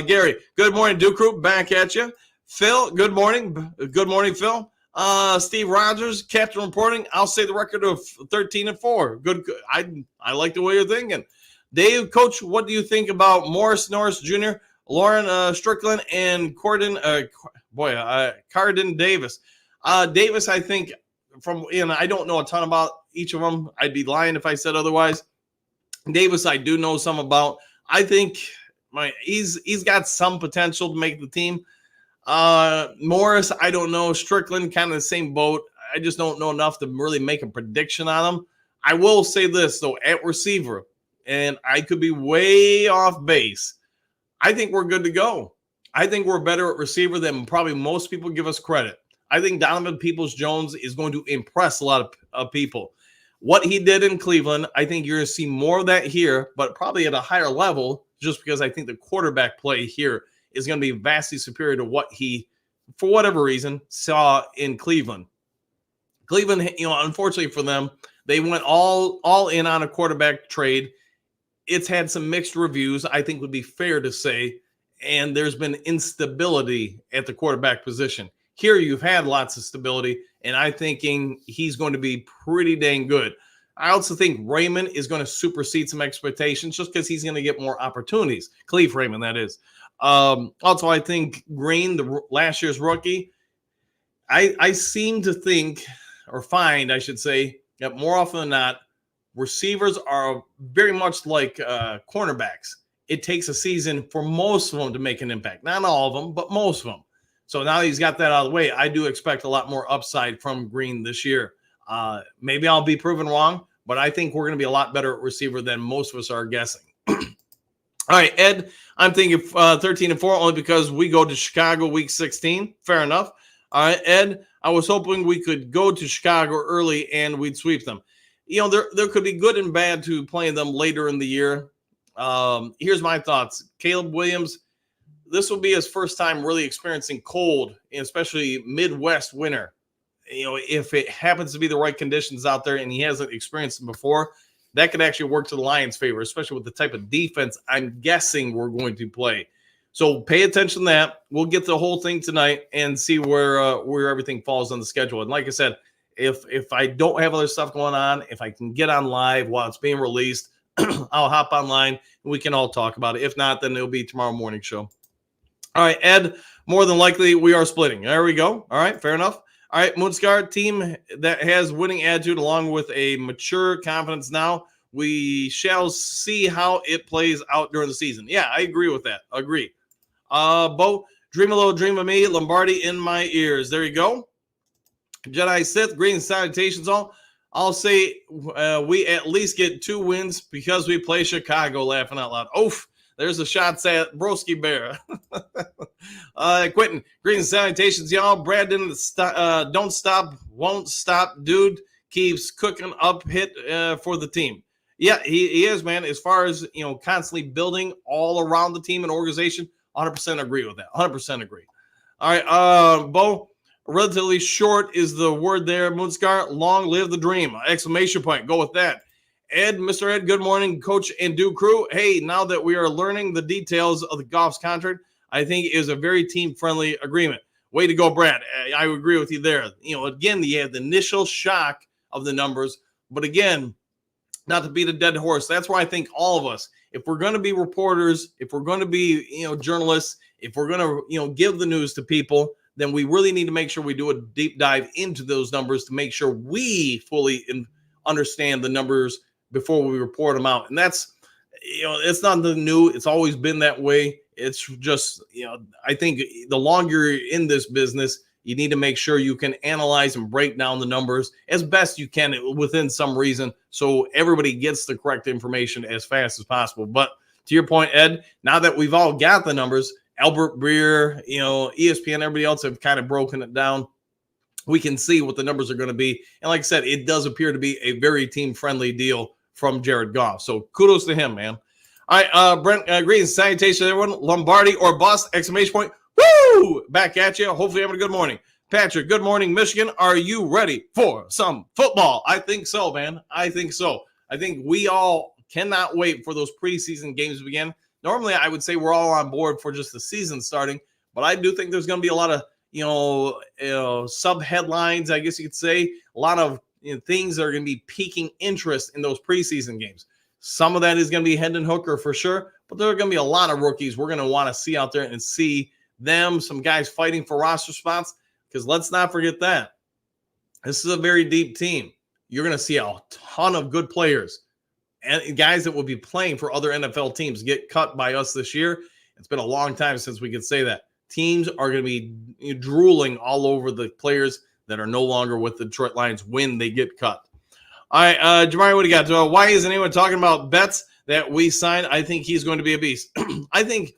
Gary, good morning, Duke Crew. Back at you. Phil, good morning. Good morning, Phil. Steve Rogers, Captain reporting. I'll say the record of 13-4. Good. I like the way you're thinking. Dave, Coach, what do you think about Morris Norris Jr., Lauren Strickland, and Carden Davis? Davis, I think, I don't know a ton about each of them. I'd be lying if I said otherwise. Davis, I do know some about. I think he's got some potential to make the team. Morris, I don't know. Strickland, kind of the same boat. I just don't know enough to really make a prediction on him. I will say this, though, at receiver, and I could be way off base. I think we're good to go. I think we're better at receiver than probably most people give us credit. I think Donovan Peoples-Jones is going to impress a lot of people. What he did in Cleveland, I think you're going to see more of that here, but probably at a higher level, just because I think the quarterback play here is going to be vastly superior to what he, for whatever reason, saw in Cleveland. Cleveland, unfortunately for them, they went all in on a quarterback trade. It's had some mixed reviews, I think would be fair to say, and there's been instability at the quarterback position. Here you've had lots of stability, and I'm thinking he's going to be pretty dang good. I also think Raymond is going to supersede some expectations just because he's going to get more opportunities. Cleve Raymond, that is. Also, I think Green, the last year's rookie, I seem to think, or find, I should say, that more often than not, receivers are very much like cornerbacks. It takes a season for most of them to make an impact. Not all of them, but most of them. So now he's got that out of the way. I do expect a lot more upside from Green this year. Maybe I'll be proven wrong, but I think we're going to be a lot better at receiver than most of us are guessing. All right, Ed, I'm thinking 13-4 only because we go to Chicago week 16. Fair enough. All right, Ed, I was hoping we could go to Chicago early and we'd sweep them. There could be good and bad to playing them later in the year. Here's my thoughts. Caleb Williams, this will be his first time really experiencing cold, especially Midwest winter. If it happens to be the right conditions out there and he hasn't experienced them before, that could actually work to the Lions' favor, especially with the type of defense I'm guessing we're going to play. So pay attention to that. We'll get the whole thing tonight and see where everything falls on the schedule. And like I said, if I don't have other stuff going on, if I can get on live while it's being released, I'll hop online and we can all talk about it. If not, then it'll be tomorrow morning show. All right, Ed, more than likely we are splitting. There we go. All right, fair enough. All right, Moonscar, team that has winning attitude along with a mature confidence now. We shall see how it plays out during the season. Yeah, I agree with that. Agree. Bo, dream a little dream of me. Lombardi in my ears. There you go. Jedi Sith, greetings, salutations all. I'll say we at least get 2 wins because we play Chicago, laughing out loud. Oof. There's the shots at Broski Bear. Quentin, greetings, salutations, y'all. Brad didn't don't stop, won't stop. Dude keeps cooking up hit for the team. Yeah, he is, man. As far as, constantly building all around the team and organization, 100% agree with that. 100% agree. All right, Bo, relatively short is the word there. Moonscar, long live the dream. Exclamation point. Go with that. Ed, Mr. Ed, good morning, Coach and Duke Crew. Hey, now that we are learning the details of the Goff's contract, I think it is a very team-friendly agreement. Way to go, Brad. I agree with you there. Again, you have the initial shock of the numbers, but again, not to beat a dead horse, that's why I think all of us, if we're going to be reporters, if we're going to be, journalists, if we're going to, give the news to people, then we really need to make sure we do a deep dive into those numbers to make sure we fully understand the numbers before we report them out. And that's, it's not the new, it's always been that way. It's just, I think the longer you're in this business, you need to make sure you can analyze and break down the numbers as best you can within some reason so everybody gets the correct information as fast as possible. But to your point, Ed, now that we've all got the numbers, Albert Breer, ESPN, everybody else have kind of broken it down. We can see what the numbers are going to be. And like I said, it does appear to be a very team-friendly deal from Jared Goff. So kudos to him, man. All right, Brent, greetings, salutations, everyone. Lombardi or bust, exclamation point. Woo! Back at you. Hopefully having a good morning. Patrick, good morning, Michigan. Are you ready for some football? I think so, man. I think so. I think we all cannot wait for those preseason games to begin. Normally, I would say we're all on board for just the season starting, but I do think there's going to be a lot of, sub headlines, I guess you could say, a lot of things that are going to be piquing interest in those preseason games. Some of that is going to be Hendon Hooker for sure, but there are going to be a lot of rookies we're going to want to see out there and see them, some guys fighting for roster spots, because let's not forget that. This is a very deep team. You're going to see a ton of good players and guys that will be playing for other NFL teams get cut by us this year. It's been a long time since we could say that. Teams are going to be drooling all over the players that are no longer with the Detroit Lions when they get cut. All right, Jamari, what do you got? Why isn't anyone talking about Betts that we signed? I think he's going to be a beast. I think,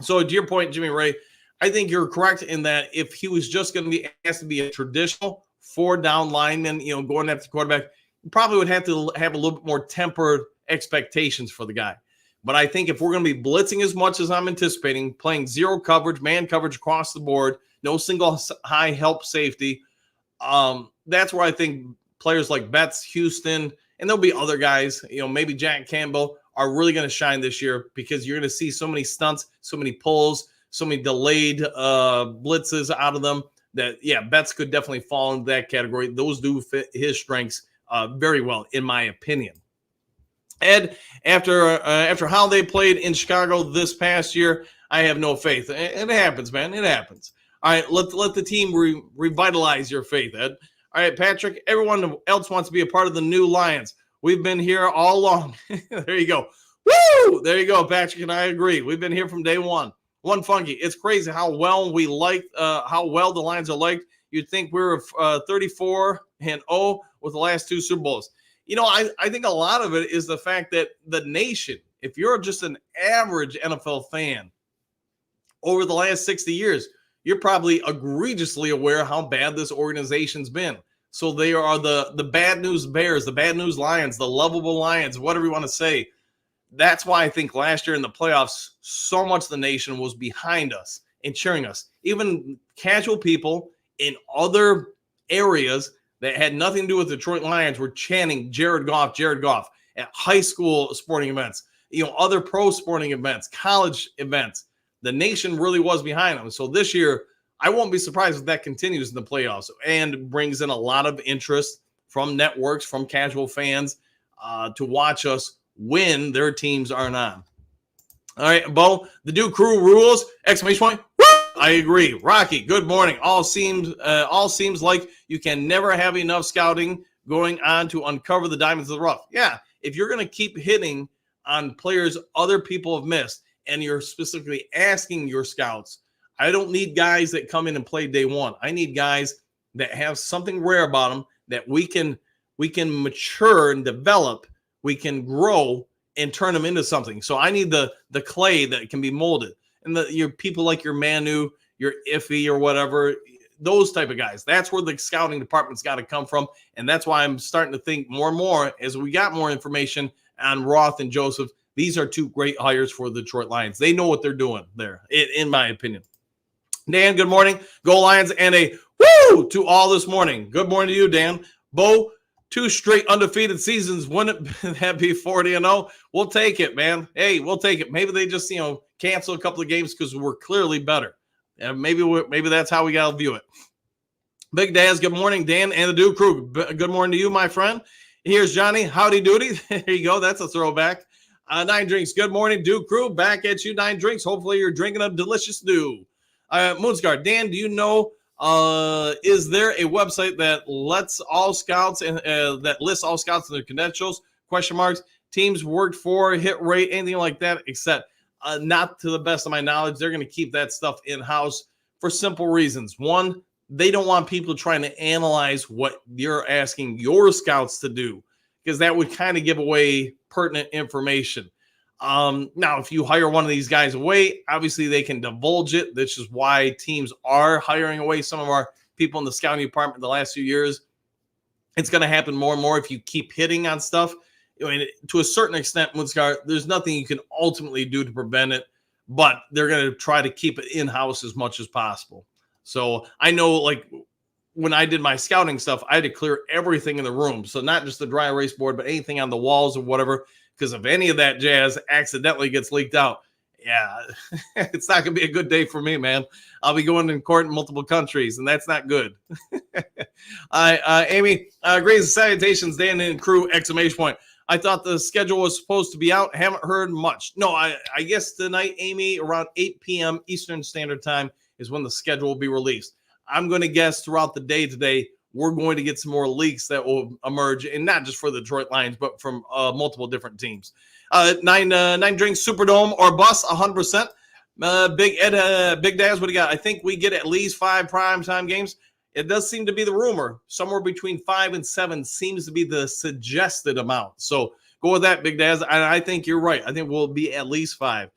so to your point, Jimmy Ray, I think you're correct in that if he was just going to be asked to be a traditional 4-down lineman, going after the quarterback, you probably would have to have a little bit more tempered expectations for the guy. But I think if we're going to be blitzing as much as I'm anticipating, playing zero coverage, man coverage across the board, no single high help safety, that's where I think players like Betts, Houston, and there'll be other guys, maybe Jack Campbell, are really going to shine this year because you're going to see so many stunts, so many pulls, so many delayed blitzes out of them that, Betts could definitely fall into that category. Those do fit his strengths very well, in my opinion. Ed, after how they played in Chicago this past year, I have no faith. It happens, man. It happens. All right, let the team revitalize your faith, Ed. All right, Patrick, everyone else wants to be a part of the new Lions. We've been here all along. There you go. Woo! There you go, Patrick, and I agree. We've been here from day one. One Funky. It's crazy how well how well the Lions are liked. You'd think we were 34-0 with the last 2 Super Bowls. I think a lot of it is the fact that the nation, if you're just an average NFL fan, over the last 60 years, you're probably egregiously aware how bad this organization's been. So they are the bad news Bears, the bad news Lions, the lovable Lions, whatever you want to say. That's why I think last year in the playoffs, so much of the nation was behind us and cheering us. Even casual people in other areas that had nothing to do with the Detroit Lions were chanting Jared Goff at high school sporting events, other pro sporting events, college events. The nation really was behind them. So this year, I won't be surprised if that continues in the playoffs and brings in a lot of interest from networks, from casual fans to watch us when their teams aren't on. All right, Bo, the Duke crew rules, exclamation point. Woo! I agree. Rocky, good morning. All seems like you can never have enough scouting going on to uncover the diamonds of the rough. Yeah, if you're going to keep hitting on players other people have missed, and you're specifically asking your scouts, I don't need guys that come in and play day one. I need guys that have something rare about them that we can mature and develop, we can grow and turn them into something. So I need the clay that can be molded. And your people like your Manu, your Iffy or whatever, those type of guys. That's where the scouting department's got to come from. And that's why I'm starting to think more and more as we got more information on Roth and Joseph. These are 2 great hires for the Detroit Lions. They know what they're doing there, in my opinion. Dan, good morning. Go Lions, and a woo to all this morning. Good morning to you, Dan. Bo, 2 straight undefeated seasons. Wouldn't that be 40-0? We'll take it, man. Hey, we'll take it. Maybe they just, cancel a couple of games because we're clearly better. And maybe that's how we got to view it. Big Daz, good morning, Dan and the Duke crew. Good morning to you, my friend. Here's Johnny. Howdy doody. There you go. That's a throwback. 9 Drinks. Good morning, Duke crew. Back at you, 9 Drinks. Hopefully you're drinking a delicious dew. Moonscar, Dan, do you know, is there a website that lets all scouts and that lists all scouts and their credentials? Question marks. Teams worked for, hit rate, anything like that, except not to the best of my knowledge. They're going to keep that stuff in-house for simple reasons. One, they don't want people trying to analyze what you're asking your scouts to do, because that would kind of give away pertinent information. Now, if you hire one of these guys away, obviously they can divulge it. This is why teams are hiring away some of our people in the scouting department the last few years. It's going to happen more and more if you keep hitting on stuff. I mean, to a certain extent, Mutzgar, there's nothing you can ultimately do to prevent it, but they're going to try to keep it in-house as much as possible. So I know, like, when I did my scouting stuff, I had to clear everything in the room. So not just the dry erase board, but anything on the walls or whatever, because if any of that jazz accidentally gets leaked out, yeah, it's not going to be a good day for me, man. I'll be going in court in multiple countries, and that's not good. Amy, great salutations, Dan and crew, exclamation point. I thought the schedule was supposed to be out. Haven't heard much. No, I guess tonight, Amy, around 8 p.m. Eastern Standard Time is when the schedule will be released. I'm going to guess throughout the day today, we're going to get some more leaks that will emerge, and not just for the Detroit Lions, but from multiple different teams. Nine drinks, Superdome or bus, 100%. Big Daz, what do you got? I think we get at least 5 primetime games. It does seem to be the rumor. Somewhere between 5 and 7 seems to be the suggested amount. So go with that, Big Daz. I think you're right. I think we'll be at least 5.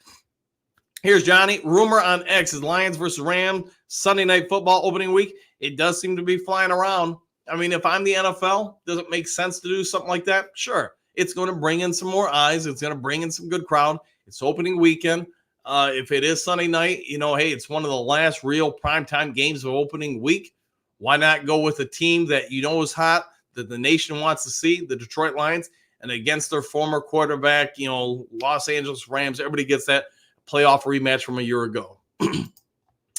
Here's Johnny. Rumor on X is Lions versus Rams Sunday Night Football opening week. It does seem to be flying around. I mean, if I'm the NFL, does it make sense to do something like that? Sure. It's going to bring in some more eyes. It's going to bring in some good crowd. It's opening weekend. If it is Sunday night, hey, it's one of the last real primetime games of opening week. Why not go with a team that you know is hot, that the nation wants to see, the Detroit Lions, and against their former quarterback, Los Angeles Rams. Everybody gets that playoff rematch from a year ago.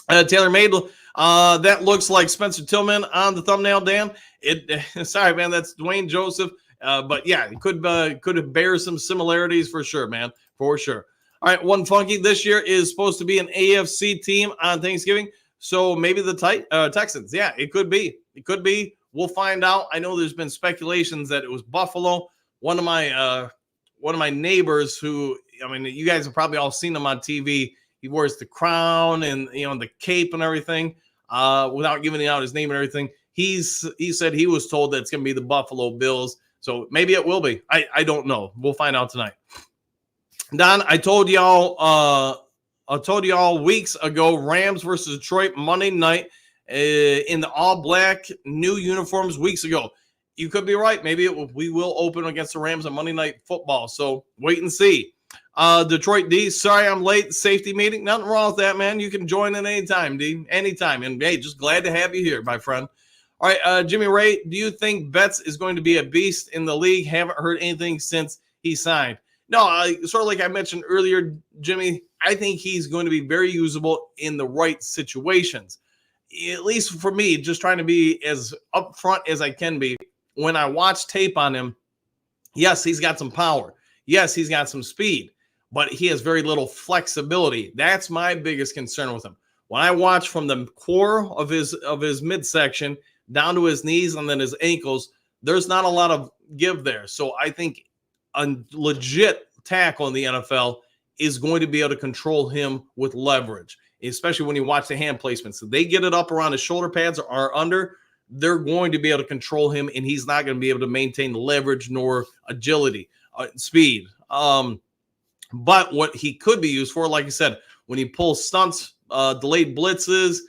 Taylor Made, that looks like Spencer Tillman on the thumbnail, Dan. Sorry, man, that's Dwayne Joseph. But yeah, it could bear some similarities for sure, man, for sure. All right, one funky this year is supposed to be an AFC team on Thanksgiving. So maybe the Texans. Yeah, it could be. It could be. We'll find out. I know there's been speculations that it was Buffalo. One of my neighbors who, I mean, you guys have probably all seen him on TV. He wears the crown and the cape and everything, without giving out his name and everything. He said he was told that it's going to be the Buffalo Bills. So maybe it will be. I don't know. We'll find out tonight. Don, I told y'all weeks ago, Rams versus Detroit Monday night in the all-black new uniforms weeks ago. You could be right. Maybe we will open against the Rams on Monday Night Football. So wait and see. Detroit D, sorry I'm late. Safety meeting. Nothing wrong with that, man. You can join at any time, D. Anytime. And hey, just glad to have you here, my friend. All right, Jimmy Ray, do you think Betts is going to be a beast in the league? Haven't heard anything since he signed. No, sort of like I mentioned earlier, Jimmy, I think he's going to be very usable in the right situations. At least for me, just trying to be as upfront as I can be. When I watch tape on him, yes, he's got some power. Yes, he's got some speed, but he has very little flexibility. That's my biggest concern with him. When I watch from the core of his midsection down to his knees and then his ankles, there's not a lot of give there. So I think a legit tackle in the NFL is going to be able to control him with leverage, especially when you watch the hand placements. So they get it up around his shoulder pads or under, they're going to be able to control him, and he's not going to be able to maintain the leverage nor agility, speed. But what he could be used for, like I said, when he pulls stunts, delayed blitzes,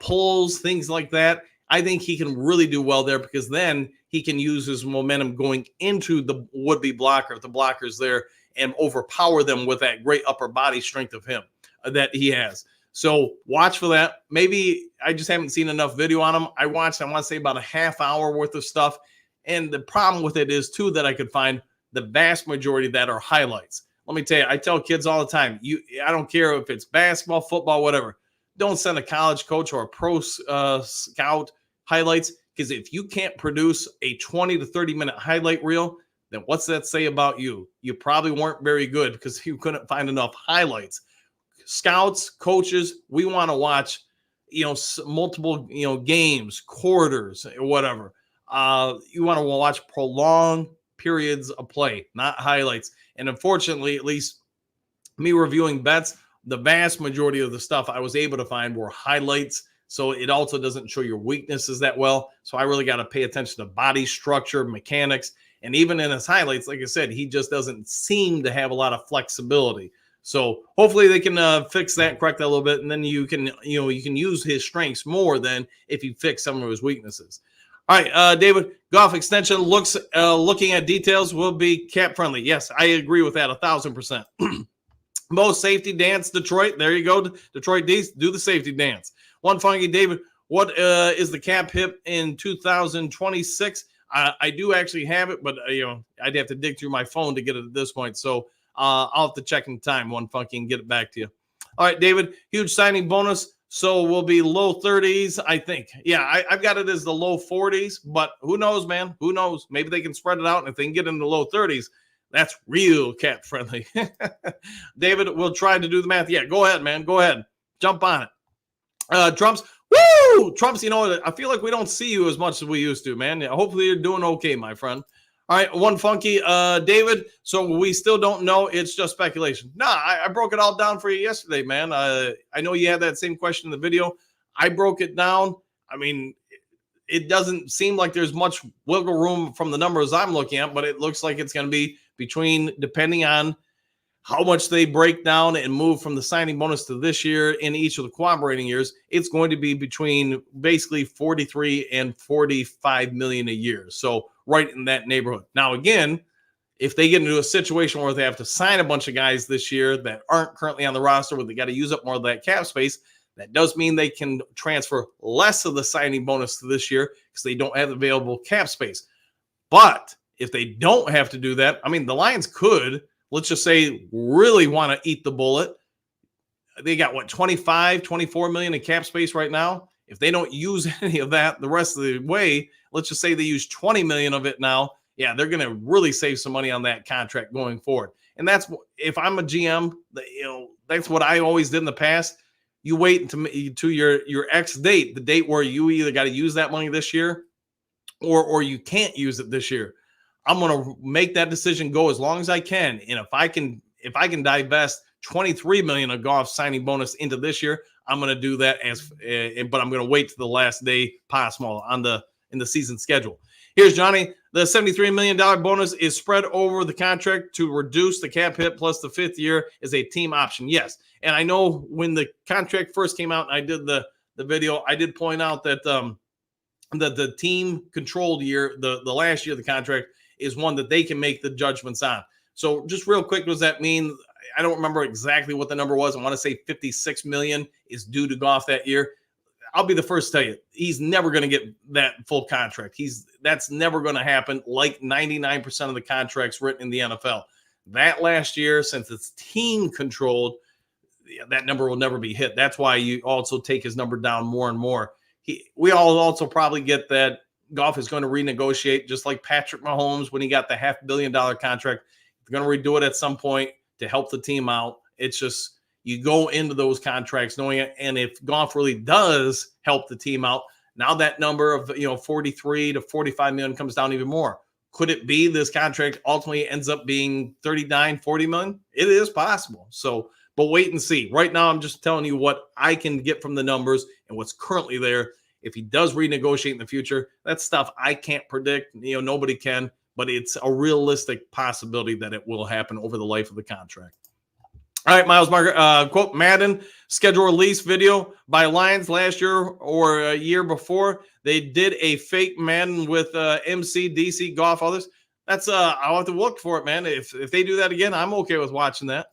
pulls, things like that, I think he can really do well there, because then he can use his momentum going into the would-be blocker, if the blocker's there, and overpower them with that great upper body strength of him that he has. So watch for that. Maybe I just haven't seen enough video on him. I want to say about a half hour worth of stuff. And the problem with it is, too, that I could find the vast majority that are highlights. Let me tell you, I tell kids all the time, I don't care if it's basketball, football, whatever. Don't send a college coach or a pro scout highlights, because if you can't produce a 20 to 30-minute highlight reel, then what's that say about you? You probably weren't very good because you couldn't find enough highlights. Scouts, coaches, we want to watch, multiple, games, quarters, or whatever. You want to watch prolonged periods of play, not highlights. And unfortunately, at least me reviewing bets, the vast majority of the stuff I was able to find were highlights. So it also doesn't show your weaknesses that well. So I really got to pay attention to body structure, mechanics. And even in his highlights, like I said, he just doesn't seem to have a lot of flexibility. So hopefully they can fix that, correct that a little bit, and then you can use his strengths more than if you fix some of his weaknesses. All right, David, Goff extension looking at details will be cap friendly. Yes, I agree with that 1,000%. Most safety dance, Detroit. There you go, Detroit D's. Do the safety dance. One funky, David. What is the cap hit in 2026? I do actually have it, but I'd have to dig through my phone to get it at this point. So I'll have to check in time, one funky, and get it back to you. All right, David. Huge signing bonus. So we'll be low 30s, I think. Yeah, I've got it as the low 40s, but who knows, man? Who knows? Maybe they can spread it out, and if they can get in the low 30s, that's real cap friendly. David, we'll try to do the math. Yeah, go ahead, man. Go ahead. Jump on it. Trump's, I feel like we don't see you as much as we used to, man. Hopefully you're doing okay, my friend. All right, one funky, David. So we still don't know. It's just speculation. Nah, I broke it all down for you yesterday, man. I know you had that same question in the video. I broke it down. I mean, it doesn't seem like there's much wiggle room from the numbers I'm looking at, but it looks like it's going to be between, depending on how much they break down and move from the signing bonus to this year in each of the cooperating years, it's going to be between basically 43 and 45 million a year. So right in that neighborhood. Now, again, if they get into a situation where they have to sign a bunch of guys this year that aren't currently on the roster, where they got to use up more of that cap space, that does mean they can transfer less of the signing bonus to this year because they don't have available cap space. But if they don't have to do that, I mean, the Lions could, let's just say, really want to eat the bullet. They got, 24 million in cap space right now. If they don't use any of that the rest of the way, let's just say they use 20 million of it now. Yeah, they're going to really save some money on that contract going forward. And that's, if I'm a GM, that's what I always did in the past. You wait until your X date, the date where you either got to use that money this year or you can't use it this year. I'm going to make that decision go as long as I can. And if I can divest 23 million of Goff signing bonus into this year, I'm going to do that but I'm going to wait to the last day possible in the season schedule. Here's Johnny. The $73 million bonus is spread over the contract to reduce the cap hit, plus the fifth year is a team option. Yes. And I know when the contract first came out and I did the video, I did point out that the team controlled year, the last year of the contract, is one that they can make the judgments on. So just real quick, does that mean, I don't remember exactly what the number was. I want to say 56 million is due to Goff that year. I'll be the first to tell you, he's never going to get that full contract. That's never going to happen, like 99% of the contracts written in the NFL. That last year, since it's team controlled, that number will never be hit. That's why you also take his number down more and more. We all also probably get that Goff is going to renegotiate, just like Patrick Mahomes when he got the $500 million contract. They're going to redo it at some point to help the team out. It's just, you go into those contracts knowing it, and if Goff really does help the team out, now that number of 43 to 45 million comes down even more. Could it be this contract ultimately ends up being 39, 40 million? It is possible. So, but wait and see. Right now, I'm just telling you what I can get from the numbers and what's currently there. If he does renegotiate in the future, that's stuff I can't predict. Nobody can, but it's a realistic possibility that it will happen over the life of the contract. All right, Miles Margaret, quote, Madden schedule release video by Lions last year or a year before. They did a fake Madden with MC, DC, Goff, others. That's I'll have to look for it, man. If they do that again, I'm okay with watching that.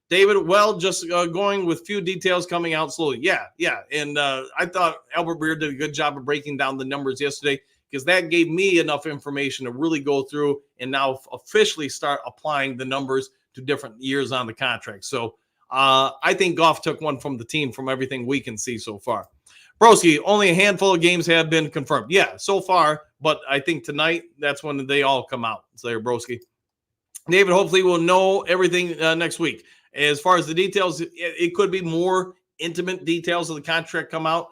David, just going with few details coming out slowly. Yeah. And I thought Albert Breer did a good job of breaking down the numbers yesterday, because that gave me enough information to really go through and now officially start applying the numbers to different years on the contract. So I think Goff took one from the team from everything we can see so far. Broski, only a handful of games have been confirmed. Yeah, so far, but I think tonight, that's when they all come out. So there, Broski. David, hopefully we'll know everything next week. As far as the details, it could be more intimate details of the contract come out.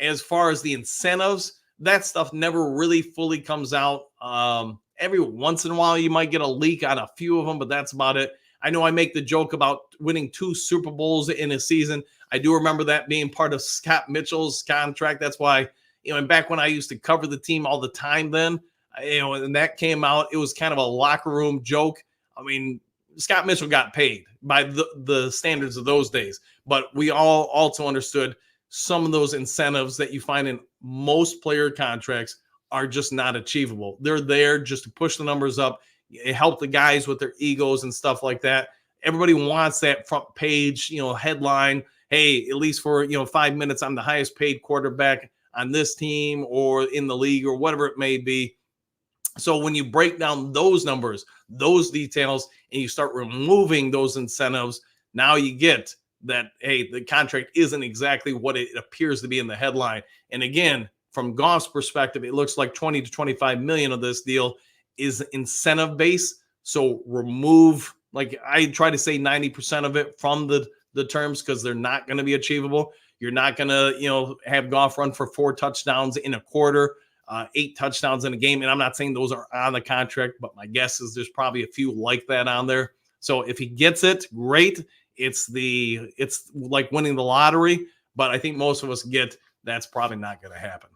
As far as the incentives, that stuff never really fully comes out. Every once in a while, you might get a leak on a few of them, but that's about it. I know I make the joke about winning 2 Super Bowls in a season. I do remember that being part of Scott Mitchell's contract. That's why, and back when I used to cover the team all the time then, and that came out, it was kind of a locker room joke. I mean, Scott Mitchell got paid by the standards of those days, but we all also understood some of those incentives that you find in most player contracts are just not achievable. They're there just to push the numbers up, help the guys with their egos and stuff like that. Everybody wants that front page, headline. Hey, at least for 5 minutes, I'm the highest paid quarterback on this team or in the league or whatever it may be. So when you break down those numbers, those details, and you start removing those incentives, now you get that, hey, the contract isn't exactly what it appears to be in the headline. And again, from Goff's perspective, it looks like 20 to 25 million of this deal is incentive based. So remove, like I try to say 90% of it from the terms, because they're not going to be achievable. You're not going to, have Goff run for 4 touchdowns in a quarter, 8 touchdowns in a game. And I'm not saying those are on the contract, but my guess is there's probably a few like that on there. So if he gets it, great. It's like winning the lottery, but I think most of us get that's probably not going to happen.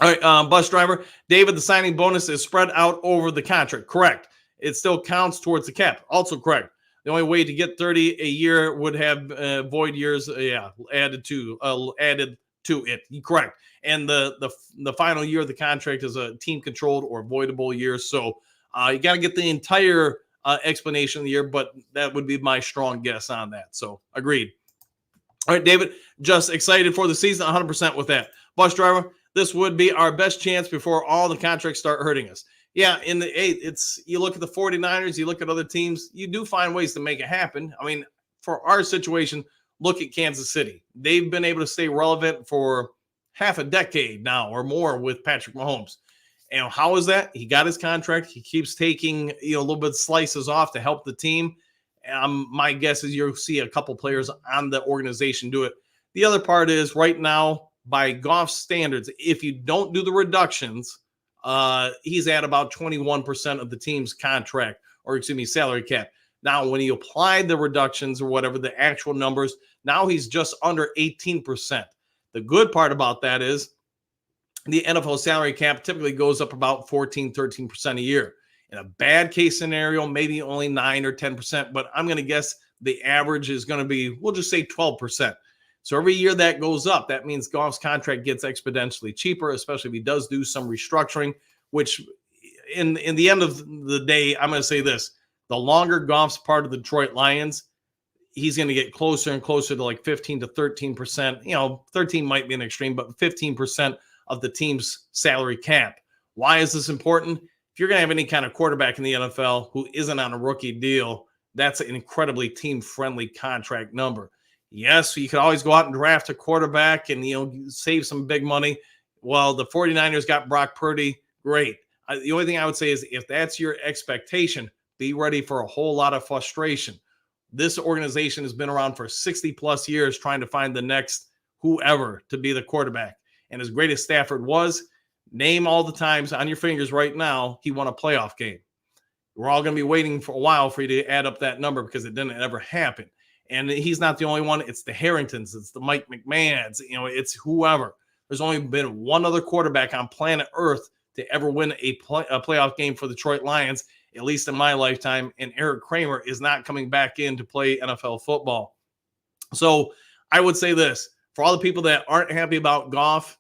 All right, bus driver, David, the signing bonus is spread out over the contract. Correct. It still counts towards the cap. Also correct. The only way to get 30 a year would have void years, added to it. Correct. And the final year of the contract is a team-controlled or voidable year. So you got to get the entire explanation of the year, but that would be my strong guess on that. So agreed. All right, David, just excited for the season, 100% with that. Bus driver, this would be our best chance before all the contracts start hurting us. Yeah, you look at the 49ers, you look at other teams, you do find ways to make it happen. I mean, for our situation, look at Kansas City. They've been able to stay relevant for half a decade now or more with Patrick Mahomes. And how is that? He got his contract. He keeps taking a little bit of slices off to help the team. My guess is you'll see a couple players on the organization do it. The other part is right now, by Goff's standards, if you don't do the reductions, he's at about 21% of the team's contract, or salary cap. Now, when he applied the reductions or whatever, the actual numbers, now he's just under 18%. The good part about that is the NFL salary cap typically goes up about 14, 13% a year. In a bad case scenario, maybe only 9 or 10%, but I'm going to guess the average is going to be, we'll just say 12%. So every year that goes up, that means Goff's contract gets exponentially cheaper, especially if he does do some restructuring, which in the end of the day, I'm going to say this. The longer Goff's part of the Detroit Lions, he's going to get closer and closer to like 15 to 13%. 13 might be an extreme, but 15% of the team's salary cap. Why is this important? If you're going to have any kind of quarterback in the NFL who isn't on a rookie deal, that's an incredibly team-friendly contract number. Yes, you could always go out and draft a quarterback and, save some big money. Well, the 49ers got Brock Purdy. Great. The only thing I would say is if that's your expectation, be ready for a whole lot of frustration. This organization has been around for 60 plus years trying to find the next whoever to be the quarterback. And as great as Stafford was, name all the times on your fingers right now he won a playoff game. We're all going to be waiting for a while for you to add up that number because it didn't ever happen. And he's not the only one. It's the Harringtons. It's the Mike McMahons. It's whoever. There's only been one other quarterback on planet Earth to ever win a playoff game for the Detroit Lions, at least in my lifetime. And Eric Kramer is not coming back in to play NFL football. So I would say this. For all the people that aren't happy about Goff,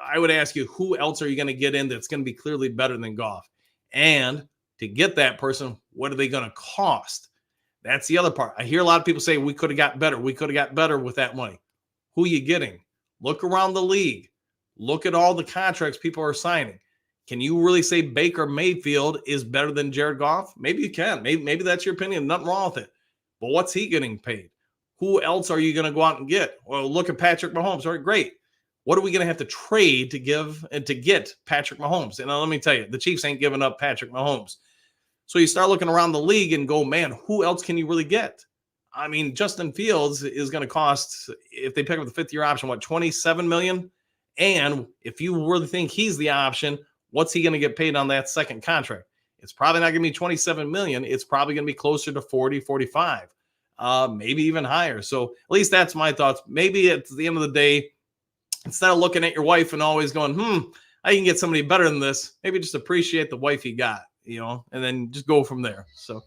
I would ask you, who else are you going to get in that's going to be clearly better than Goff? And to get that person, what are they going to cost? That's the other part. I hear a lot of people say we could have got better. We could have got better with that money. Who are you getting? Look around the league. Look at all the contracts people are signing. Can you really say Baker Mayfield is better than Jared Goff? Maybe you can. Maybe that's your opinion. Nothing wrong with it. But what's he getting paid? Who else are you going to go out and get? Well, look at Patrick Mahomes. All right, great. What are we going to have to trade to get Patrick Mahomes? And let me tell you, the Chiefs ain't giving up Patrick Mahomes. So you start looking around the league and go, man, who else can you really get? I mean, Justin Fields is going to cost, if they pick up the fifth-year option, $27 million? And if you really think he's the option, what's he going to get paid on that second contract? It's probably not going to be $27 million. It's probably going to be closer to 40, 45, maybe even higher. So at least that's my thoughts. Maybe at the end of the day, instead of looking at your wife and always going, I can get somebody better than this, maybe just appreciate the wife you got, and then just go from there. So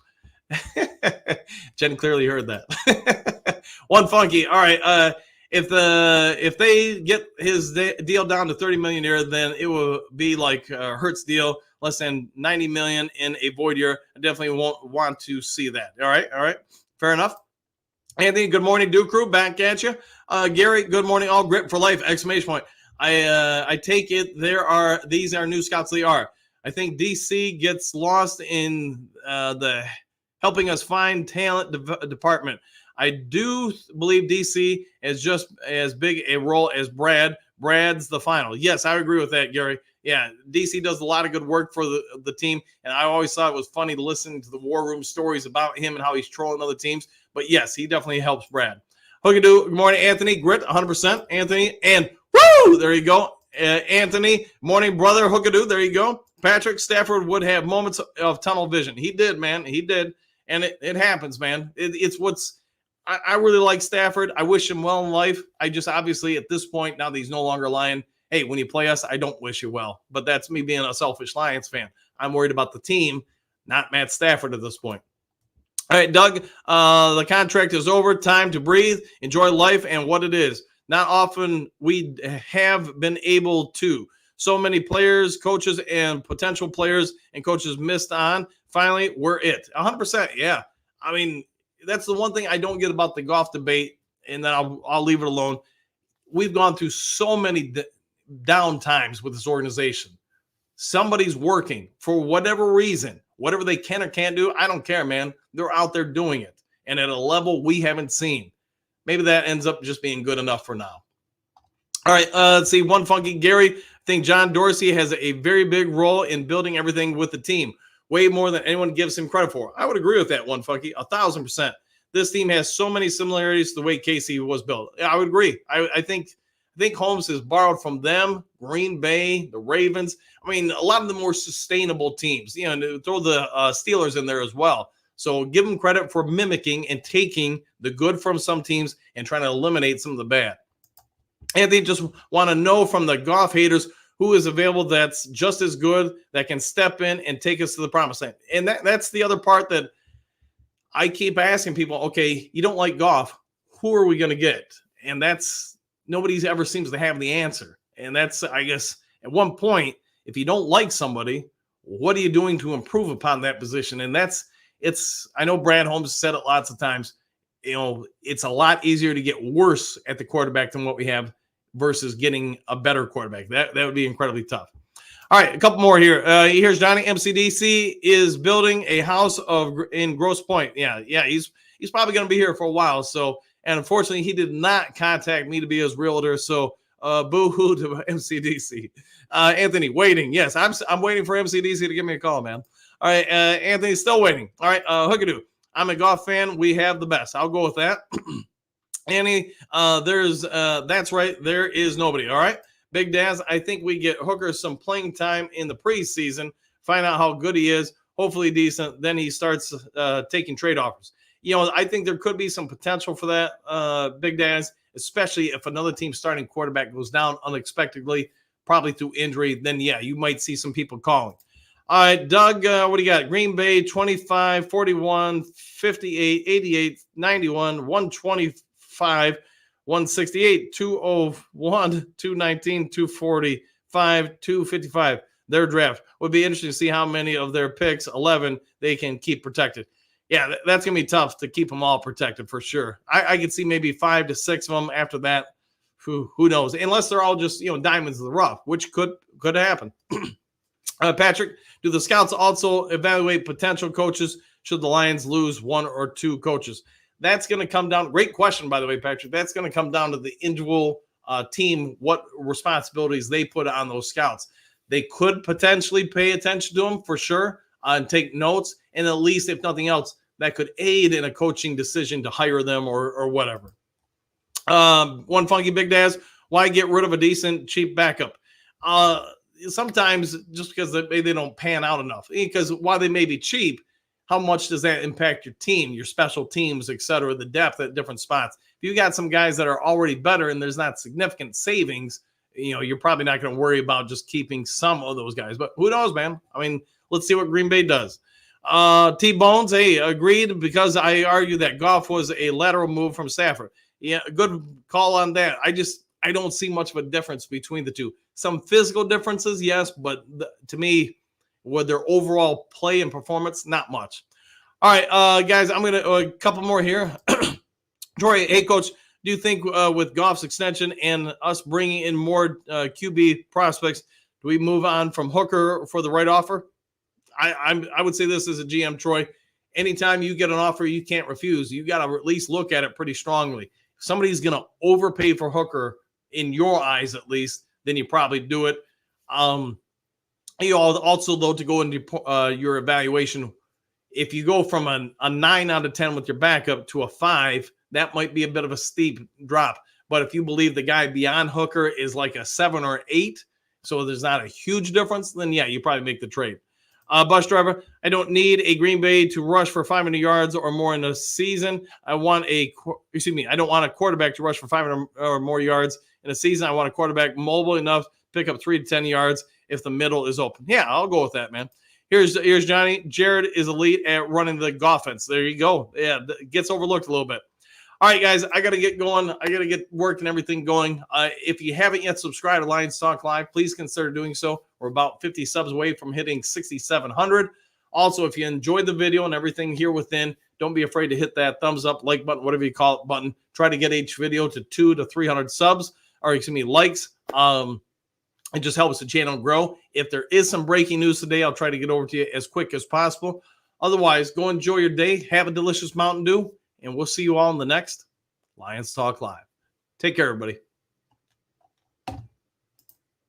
Jen clearly heard that. One funky. All right. if they get his deal down to 30 million a year, then it will be like Hurts deal, less than 90 million in a void year. I definitely won't want to see that. All right, fair enough. Anthony, good morning, Duke Crew, back at you. Gary, good morning, all grip for life! Exclamation point. I take it these are new scouts. They are. I think DC gets lost in the helping us find talent department. I do believe DC is just as big a role as Brad. Brad's the final. Yes, I agree with that, Gary. Yeah, DC does a lot of good work for the team, and I always thought it was funny to listen to the War Room stories about him and how he's trolling other teams. But yes, he definitely helps Brad. Hookadoo, good morning, Anthony. Grit, 100%. Anthony, and woo! There you go. Anthony, morning, brother. Hookadoo, there you go. Patrick, Stafford would have moments of tunnel vision. He did, man. He did. And it happens, man. It's what's – I really like Stafford. I wish him well in life. I just obviously at this point, now that he's no longer Lion, hey, when you play us, I don't wish you well. But that's me being a selfish Lions fan. I'm worried about the team, not Matt Stafford at this point. All right, Doug, the contract is over. Time to breathe, enjoy life and what it is. Not often we have been able to. So many players, coaches, and potential players and coaches missed on. Finally, we're it. 100%, yeah. I mean, that's the one thing I don't get about the Goff debate, and then I'll leave it alone. We've gone through so many down times with this organization. Somebody's working for whatever reason, whatever they can or can't do. I don't care, man. They're out there doing it, and at a level we haven't seen. Maybe that ends up just being good enough for now. All right, let's see. One funky Gary. I think John Dorsey has a very big role in building everything with the team, way more than anyone gives him credit for. I would agree with that, one funky, 1,000%. This team has so many similarities to the way KC was built. I would agree. I think Holmes has borrowed from them, Green Bay, the Ravens. I mean, a lot of the more sustainable teams. You know, throw the Steelers in there as well. So give them credit for mimicking and taking the good from some teams and trying to eliminate some of the bad. And they just want to know from the Goff haters who is available that's just as good, that can step in and take us to the promised land. And that's the other part that I keep asking people, okay, you don't like Goff. Who are we going to get? And that's nobody's ever seems to have the answer. And that's, I guess, at one point, if you don't like somebody, what are you doing to improve upon that position? And I know Brad Holmes said it lots of times, you know, it's a lot easier to get worse at the quarterback than what we have versus getting a better quarterback. That would be incredibly tough. All right, a couple more here. Here's Johnny. MCDC is building a house in Grosse Pointe. Yeah, he's probably going to be here for a while. So, and unfortunately, he did not contact me to be his realtor. So, boo-hoo to MCDC. Anthony, waiting. Yes, I'm waiting for MCDC to give me a call, man. All right, Anthony's still waiting. All right, Hookadoo. I'm a Goff fan. We have the best. I'll go with that. Annie, that's right. There is nobody. All right. Big Daz, I think we get Hooker some playing time in the preseason, find out how good he is, hopefully decent. Then he starts taking trade offers. You know, I think there could be some potential for that, Big Daz, especially if another team's starting quarterback goes down unexpectedly, probably through injury. Then, yeah, you might see some people calling. All right, Doug, what do you got? Green Bay, 25, 41, 58, 88, 91, 125, 168, 201, 219, 245, 255. Their draft. Would be interesting to see how many of their picks, 11, they can keep protected. Yeah, that's going to be tough to keep them all protected for sure. I could see maybe 5 to 6 of them after that. Who knows? Unless they're all just, diamonds in the rough, which could happen. Patrick, do the scouts also evaluate potential coaches should the Lions lose 1 or 2 coaches? That's going to come down. Great question, by the way, Patrick. That's going to come down to the individual team, what responsibilities they put on those scouts. They could potentially pay attention to them for sure and take notes. And at least, if nothing else, that could aid in a coaching decision to hire them or whatever. One funky Big Daz, why get rid of a decent, cheap backup? Sometimes just because they don't pan out enough. Because while they may be cheap, how much does that impact your team, your special teams, et cetera, the depth at different spots? If you got some guys that are already better and there's not significant savings, you're probably not going to worry about just keeping some of those guys. But who knows, man? I mean, let's see what Green Bay does. T-Bones, hey, agreed, because I argue that Goff was a lateral move from Stafford. Yeah, good call on that. I don't see much of a difference between the two. Some physical differences, yes, but to me, with their overall play and performance, not much. All right, guys, I'm gonna a couple more here. Troy, hey coach, do you think with Goff's extension and us bringing in more QB prospects, do we move on from Hooker for the right offer? I would say this as a GM, Troy. Anytime you get an offer you can't refuse, you got to at least look at it pretty strongly. If somebody's going to overpay for Hooker, in your eyes at least, then you probably do it. You also, though, to go into your evaluation, if you go from a 9 out of 10 with your backup to a 5, that might be a bit of a steep drop. But if you believe the guy beyond Hooker is like a 7 or 8, so there's not a huge difference, then yeah, you probably make the trade. Bus driver, I don't need a Green Bay to rush for 500 yards or more in a season. I don't want a quarterback to rush for 500 or more yards in a season. I want a quarterback mobile enough to pick up 3 to 10 yards if the middle is open. Yeah, I'll go with that, man. Here's Johnny. Jared is elite at running the offense. There you go. Yeah, it gets overlooked a little bit. All right, guys, I got to get going. I got to get work and everything going. If you haven't yet subscribed to Lions Talk Live, please consider doing so. We're about 50 subs away from hitting 6,700. Also, if you enjoyed the video and everything here within, don't be afraid to hit that thumbs up, like button, whatever you call it, button. Try to get each video to 200 to 300 subs, or likes. It just helps the channel grow. If there is some breaking news today, I'll try to get over to you as quick as possible. Otherwise, go enjoy your day. Have a delicious Mountain Dew. And we'll see you all in the next Lions Talk Live. Take care, everybody.